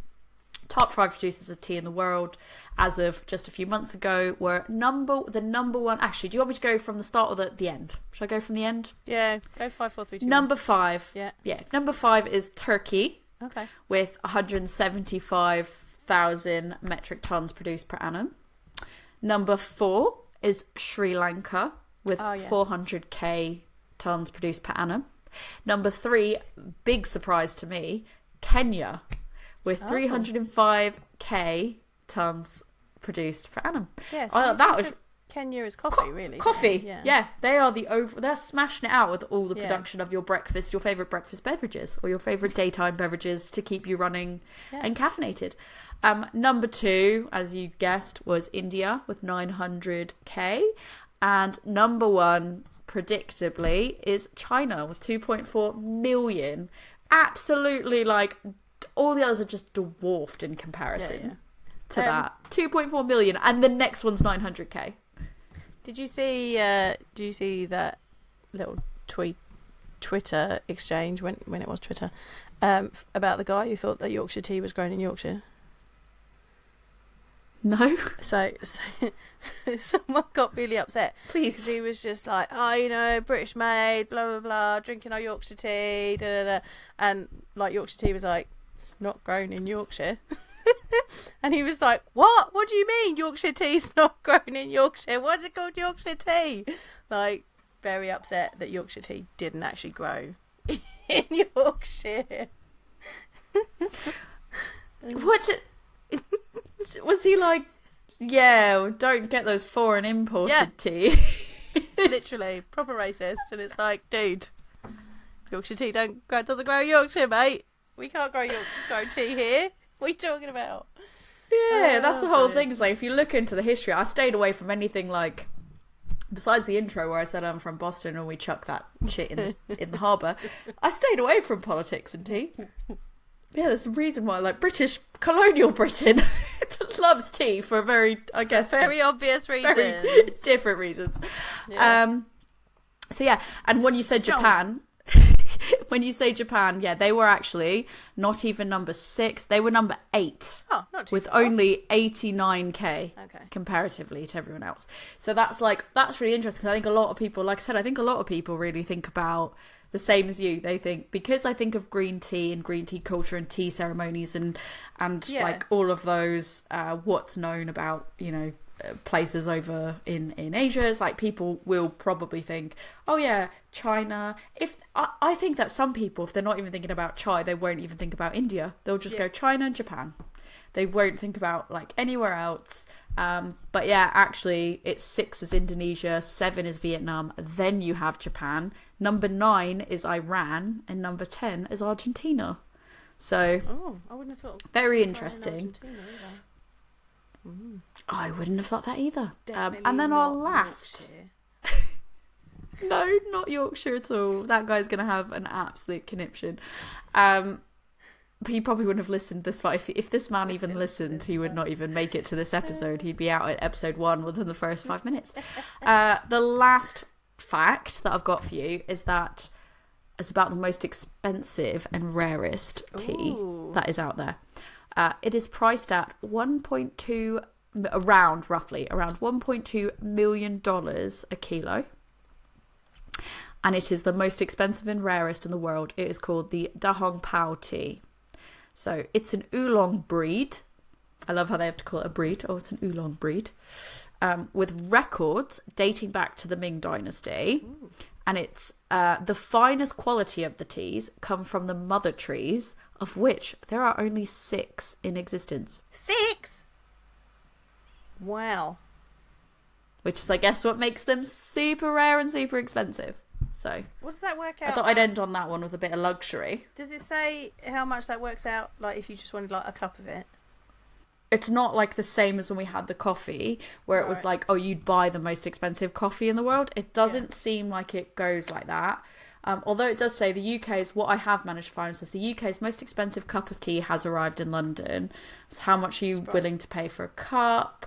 Top 5 producers of tea in the world as of just a few months ago were the number one. Actually, do you want me to go from the start or the end? Should I go from the end? Yeah, go 5, 4, 3, 2. Number 5. Yeah. Number 5 is Turkey. Okay. With 175,000 metric tons produced per annum. Number 4 is Sri Lanka with 400k tons produced per annum. Number 3, big surprise to me, Kenya with 305k tons produced per annum. Yes, that was Kenya is coffee, really. Coffee, yeah. They are they're smashing it out with all the production of your breakfast, your favourite breakfast beverages, or your favourite daytime beverages to keep you running and caffeinated. Number 2, as you guessed, was India with 900k, and number 1, predictably, is China with 2.4 million. Absolutely, like, all the others are just dwarfed in comparison to that. 2.4 million, and the next one's 900k. Did you see that little Twitter exchange when it was Twitter about the guy who thought that Yorkshire tea was grown in Yorkshire? No. So someone got really upset. Please. Because he was just like, British made, blah, blah, blah, drinking our Yorkshire tea, da, da, da. And, like, Yorkshire tea was like, it's not grown in Yorkshire. And he was like, what? What do you mean Yorkshire tea's not grown in Yorkshire? Why is it called Yorkshire tea? Like, very upset that Yorkshire tea didn't actually grow in Yorkshire. Was he like, don't get those foreign imported tea? Literally, proper racist. And it's like, dude, Yorkshire tea doesn't grow in Yorkshire, mate. We can't grow tea here. What are you talking about? Yeah, that's the whole thing. It's like, if you look into the history, I stayed away from anything like besides the intro where I said I'm from Boston and we chuck that shit in the harbour, I stayed away from politics and tea. Yeah, there's a reason why, like, British colonial Britain loves tea for a very, I guess, very obvious reasons. Very different reasons. Yeah. So yeah, and when you said Japan, yeah, they were actually not even number 6. They were number 8. Oh, not too with far. only 89k comparatively to everyone else. So that's really interesting. I think a lot of people, like I said, really think about the same as you. They think, because I think of green tea and green tea culture and tea ceremonies and like all of those, what's known about, you know, places over in Asia, it's like people will probably think, oh yeah, China. If I think that some people, if they're not even thinking about chai, they won't even think about India. They'll just go China and Japan. They won't think about like anywhere else. But yeah, actually it's 6 is Indonesia, 7 is Vietnam, then you have Japan, number 9 is Iran, and number 10 is Argentina. So I wouldn't have thought. Very interesting. I wouldn't have thought that either. And then our last no, not Yorkshire at all. That guy's gonna have an absolute conniption. But he probably wouldn't have listened this far. If this man even listened, he would not even make it to this episode. He'd be out at episode 1 within the first 5 minutes. The last fact that I've got for you is that it's about the most expensive and rarest tea that is out there. It is priced at around $1.2 million a kilo. And it is the most expensive and rarest in the world. It is called the Da Hong Pao tea. So it's an oolong breed. I love how they have to call it a breed. Oh, it's an oolong breed. With records dating back to the Ming Dynasty. Ooh. And it's the finest quality of the teas come from the mother trees, of which there are only 6 in existence. 6? Wow. Which is, I guess, what makes them super rare and super expensive. So what does that work out? I thought I'd end on that one with a bit of luxury. Does it say how much that works out, like if you just wanted like a cup of it? It's not like the same as when we had the coffee, where it was like, oh, you'd buy the most expensive coffee in the world. It doesn't seem like it goes like that. Although it does say the UK's, what I have managed to find says the UK's most expensive cup of tea has arrived in London. So how much are you willing to pay for a cup?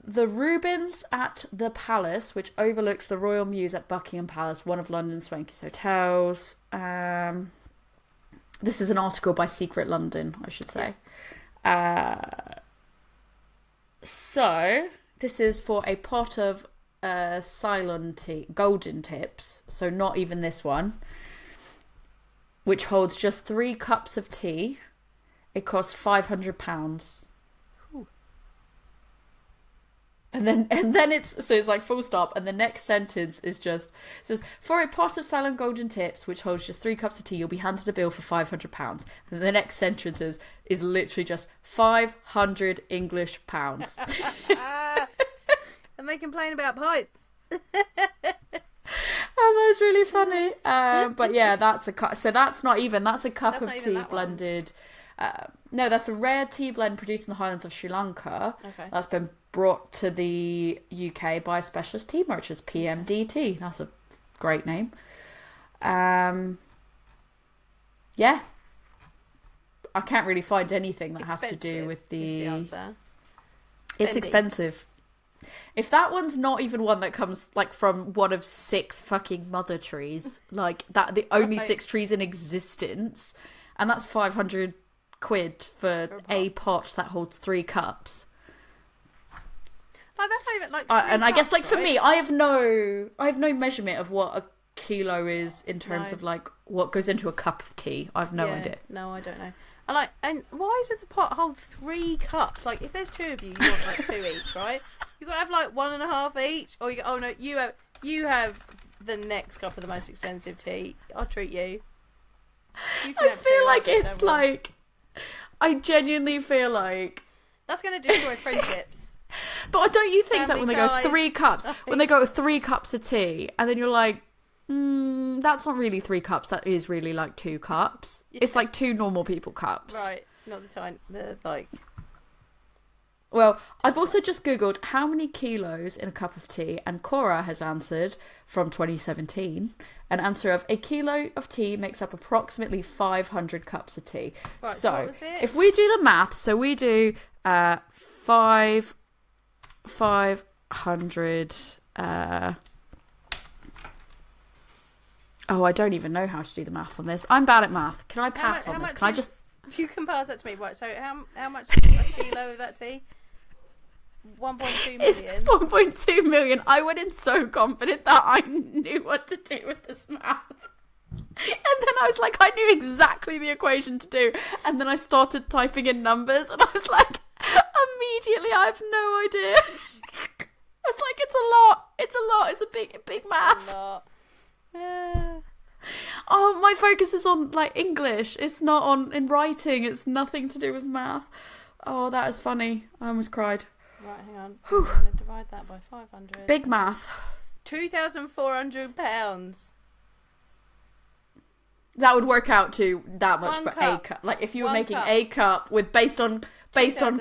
The Rubens at the Palace, which overlooks the Royal Mews at Buckingham Palace, one of London's swankiest hotels. This is an article by Secret London, I should say. So this is for a pot of Ceylon tea, golden tips, so not even this one, which holds just 3 cups of tea. It costs £500. And then it's like full stop, and the next sentence is just says, for a pot of Ceylon golden tips, which holds just 3 cups of tea, you'll be handed a bill for £500. And the next sentence is literally just 500 English pounds. And they complain about pints. Oh, that's really funny. But yeah, that's a cup. So that's not even. That's a cup of tea blended. No, that's a rare tea blend produced in the Highlands of Sri Lanka. Okay. That's been brought to the UK by specialist tea merchants, PMDT. That's a great name. Yeah. I can't really find anything that has to do with the answer. It's expensive. If that one's not even one that comes like from one of 6 fucking mother trees, like that, the only 6 trees in existence, and that's 500 quid for a pot that holds 3 cups. Like that's not even like. And I guess like for me, I have no measurement of what a kilo is in terms of like what goes into a cup of tea. I've no idea. No, I don't know. And why does the pot hold 3 cups? Like if there's 2 of you, you want like 2 each, right? You got to have like 1.5 each, or you have the next cup of the most expensive tea. I'll treat you. I feel like it's like, I genuinely feel like that's going to destroy friendships. But don't you think that when they go 3 cups, when they go 3 cups of tea, and then you're like, that's not really 3 cups. That is really like 2 cups. Yeah. It's like 2 normal people cups, right? Not the time. The like. Well, I've also just Googled how many kilos in a cup of tea, and Cora has answered from 2017 an answer of a kilo of tea makes up approximately 500 cups of tea. Right, so if we do the math, so we do 500. I don't even know how to do the math on this. I'm bad at math. Can I pass on this? Can I just? You can pass that to me. Right. So how much is a kilo of that tea? 1.2 million. 1.2 million. I went in so confident that I knew what to do with this math. And then I was like, I knew exactly the equation to do. And then I started typing in numbers and I was like, immediately, I have no idea. I was like, it's a lot. It's a lot. It's a big math. A lot. Yeah. Oh, my focus is on like English. It's not in writing. It's nothing to do with math. Oh, that is funny. I almost cried. Right, hang on. I'm going to divide that by 500. Big math. £2,400. That would work out to that much One for cup. a cup. Like if you were One making cup. a cup with based on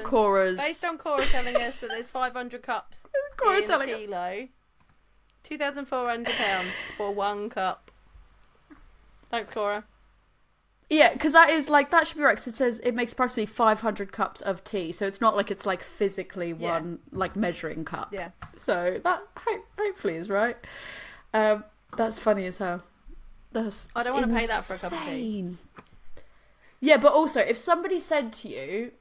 Cora's. Based on Cora telling us that there's 500 cups Cora in a telling kilo. £2,400 for 1 cup. Thanks, Cora. Yeah, because that should be right. Because it says it makes approximately 500 cups of tea, so it's not like it's like physically one like measuring cup. Yeah. So that hopefully is right. That's funny as hell. I don't want to pay that for a cup of tea. Yeah, but also if somebody said to you,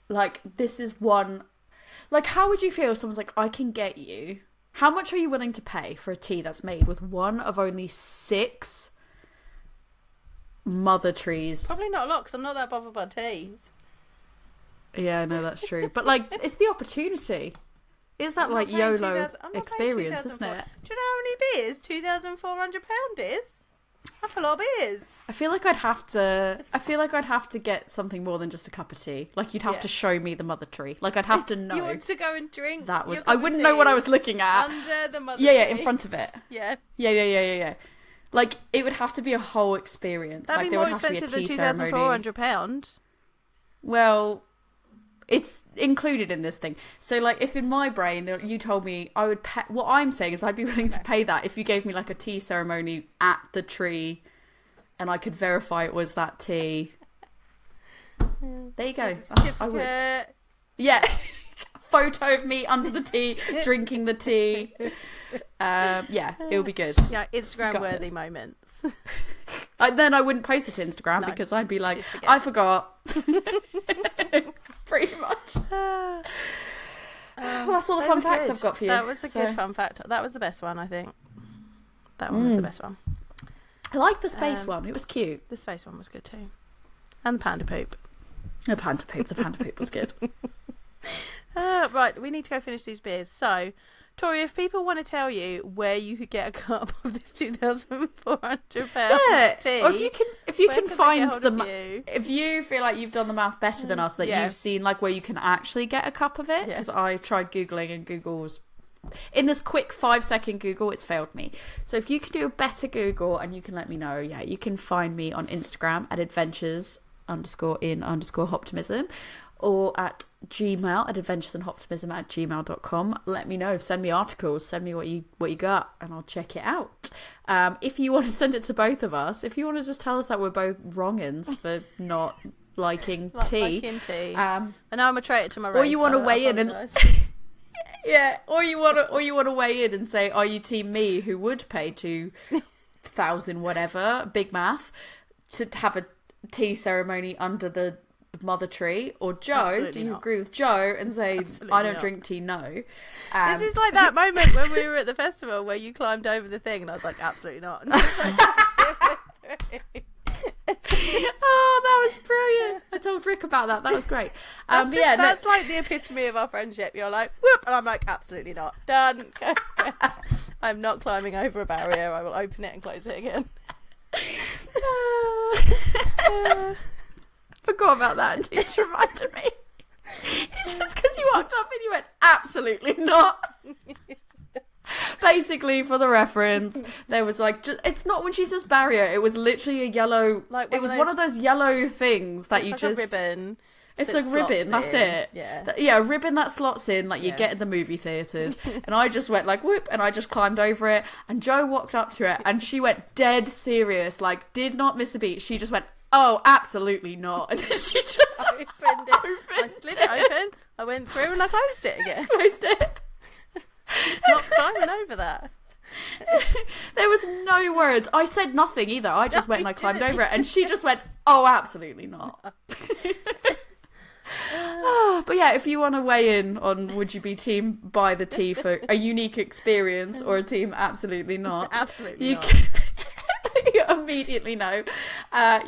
like, this is one, like, how would you feel if someone's like, I can get you? How much are you willing to pay for a tea that's made with one of only 6 mother trees? Probably not a lot, because I'm not that bothered by tea. Yeah, no, that's true. But, like, it's the opportunity. Is that, like, YOLO experience, isn't it? Do you know how many beers £2,400 is? That's a lot of beers. I feel like I'd have to get something more than just a cup of tea. Like, you'd have to show me the mother tree. Like, I'd have to know. You want to go and drink that was. I wouldn't know what I was looking at. Under the mother tree. Yeah, in front of it. Yeah. Yeah. Like, it would have to be a whole experience. That'd like, be there more would have to be expensive a tea than ceremony. £2,400. Well, it's included in this thing. So, like, if in my brain you told me I would pay, what I'm saying is I'd be willing to pay that if you gave me like a tea ceremony at the tree, and I could verify it was that tea. There you go. I would. Yeah. Photo of me under the tea, drinking the tea. Yeah, it would be good. Yeah, Instagram worthy moments. Then I wouldn't post it to Instagram because I'd be like, I forgot. Pretty much. Well, that's all the fun facts I've got for you. That was a good fun fact. That was the best one, I think. That one was the best one. I like the space one. It was cute. The space one was good too. And the panda poop. The panda poop was good. Right, we need to go finish these beers. So, Tori, if people want to tell you where you could get a cup of this £2,400 tea, or if you can find the if you feel like you've done the math better than us, that you've seen like where you can actually get a cup of it, because I tried googling and Google's in this quick 5-second Google, it's failed me. So if you could do a better Google and you can let me know, you can find me on Instagram at adventures_in_optimism. Or at Gmail at adventuresandoptimism@gmail.com. Let me know. Send me articles. Send me what you got, and I'll check it out. If you want to send it to both of us, if you want to just tell us that we're both wrongins for not liking tea, I know I'm a traitor to my race. Or you want to weigh in and or you want to weigh in and say, are you team me, who would pay 2,000 whatever, big math, to have a tea ceremony under the mother tree, or Joe? Absolutely do you not. Agree with Joe and say I don't drink tea? No. This is like that moment when we were at the festival where you climbed over the thing and I was like, absolutely not. Oh, that was brilliant. I told Rick about that was great. That's like the epitome of our friendship. You're like, whoop, and I'm like, absolutely not. Done. I'm not climbing over a barrier. I will open it and close it again. Forgot about that until you just reminded me. It's just because you walked up and you went, absolutely not. Basically, for the reference, there was like, it's not when she says barrier, it was literally a yellow, like it was one of those yellow things that you like just, a ribbon. It's like ribbon, that's it. Yeah. A ribbon that slots in, like you get in the movie theatres. And I just went like, whoop, and I just climbed over it. And Jo walked up to it, and she went dead serious, like, did not miss a beat. She just went, oh, absolutely not. And then she just opened it. I slid it open, I went through, and I closed it again. Closed it. Not climbing over that. There was no words. I said nothing either. I just went and I climbed over it, and she just went, oh, absolutely not. But yeah, if you want to weigh in on would you be team buy the tea for a unique experience or a team absolutely not, you immediately know.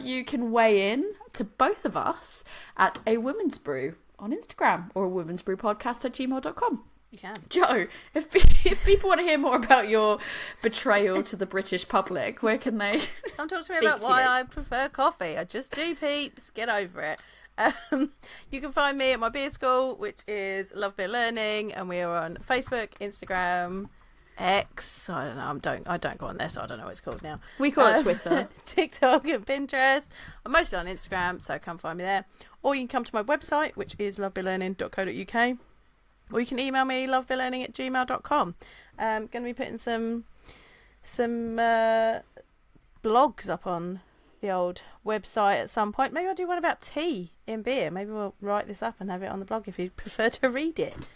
You can weigh in to both of us at a Women's Brew on Instagram or a Women's Brew podcast at gmail.com. You can. Jo, if people want to hear more about your betrayal to the British public, where can they Come talk to me about why I prefer coffee. I just do, peeps. Get over it. You can find me at my beer school, which is Love Beer Learning, and we are on Facebook, Instagram, X. I don't know. I don't go on there, so I don't know what it's called now. We call it Twitter, TikTok, and Pinterest. I'm mostly on Instagram, so come find me there. Or you can come to my website, which is lovebeerlearning.co.uk. Or you can email me, lovebeerlearning@gmail.com. Going to be putting some blogs up on the old website at some point. Maybe I'll do one about tea in beer. Maybe we'll write this up and have it on the blog if you prefer to read it.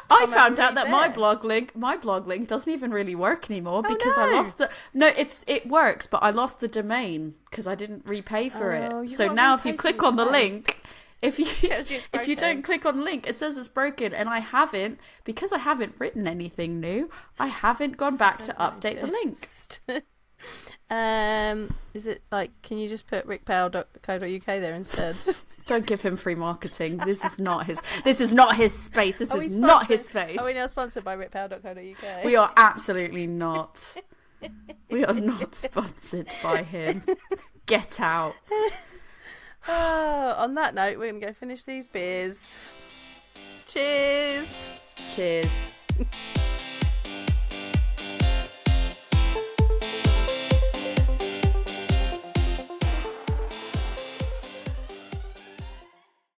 I found out that my blog link doesn't even really work anymore because I lost the... No, it works, but I lost the domain because I didn't repay for it. So now if you click on the link... If you don't click on the link, it says it's broken, and I haven't written anything new. I haven't gone back to update the link. Is it like, can you just put rickpowell.co.uk there instead? Don't give him free marketing. This is not his space. This is not his space. Are we now sponsored by rickpowell.co.uk? We are absolutely not. We are not sponsored by him. Get out. Oh, on that note, we're going to go finish these beers. Cheers. Cheers.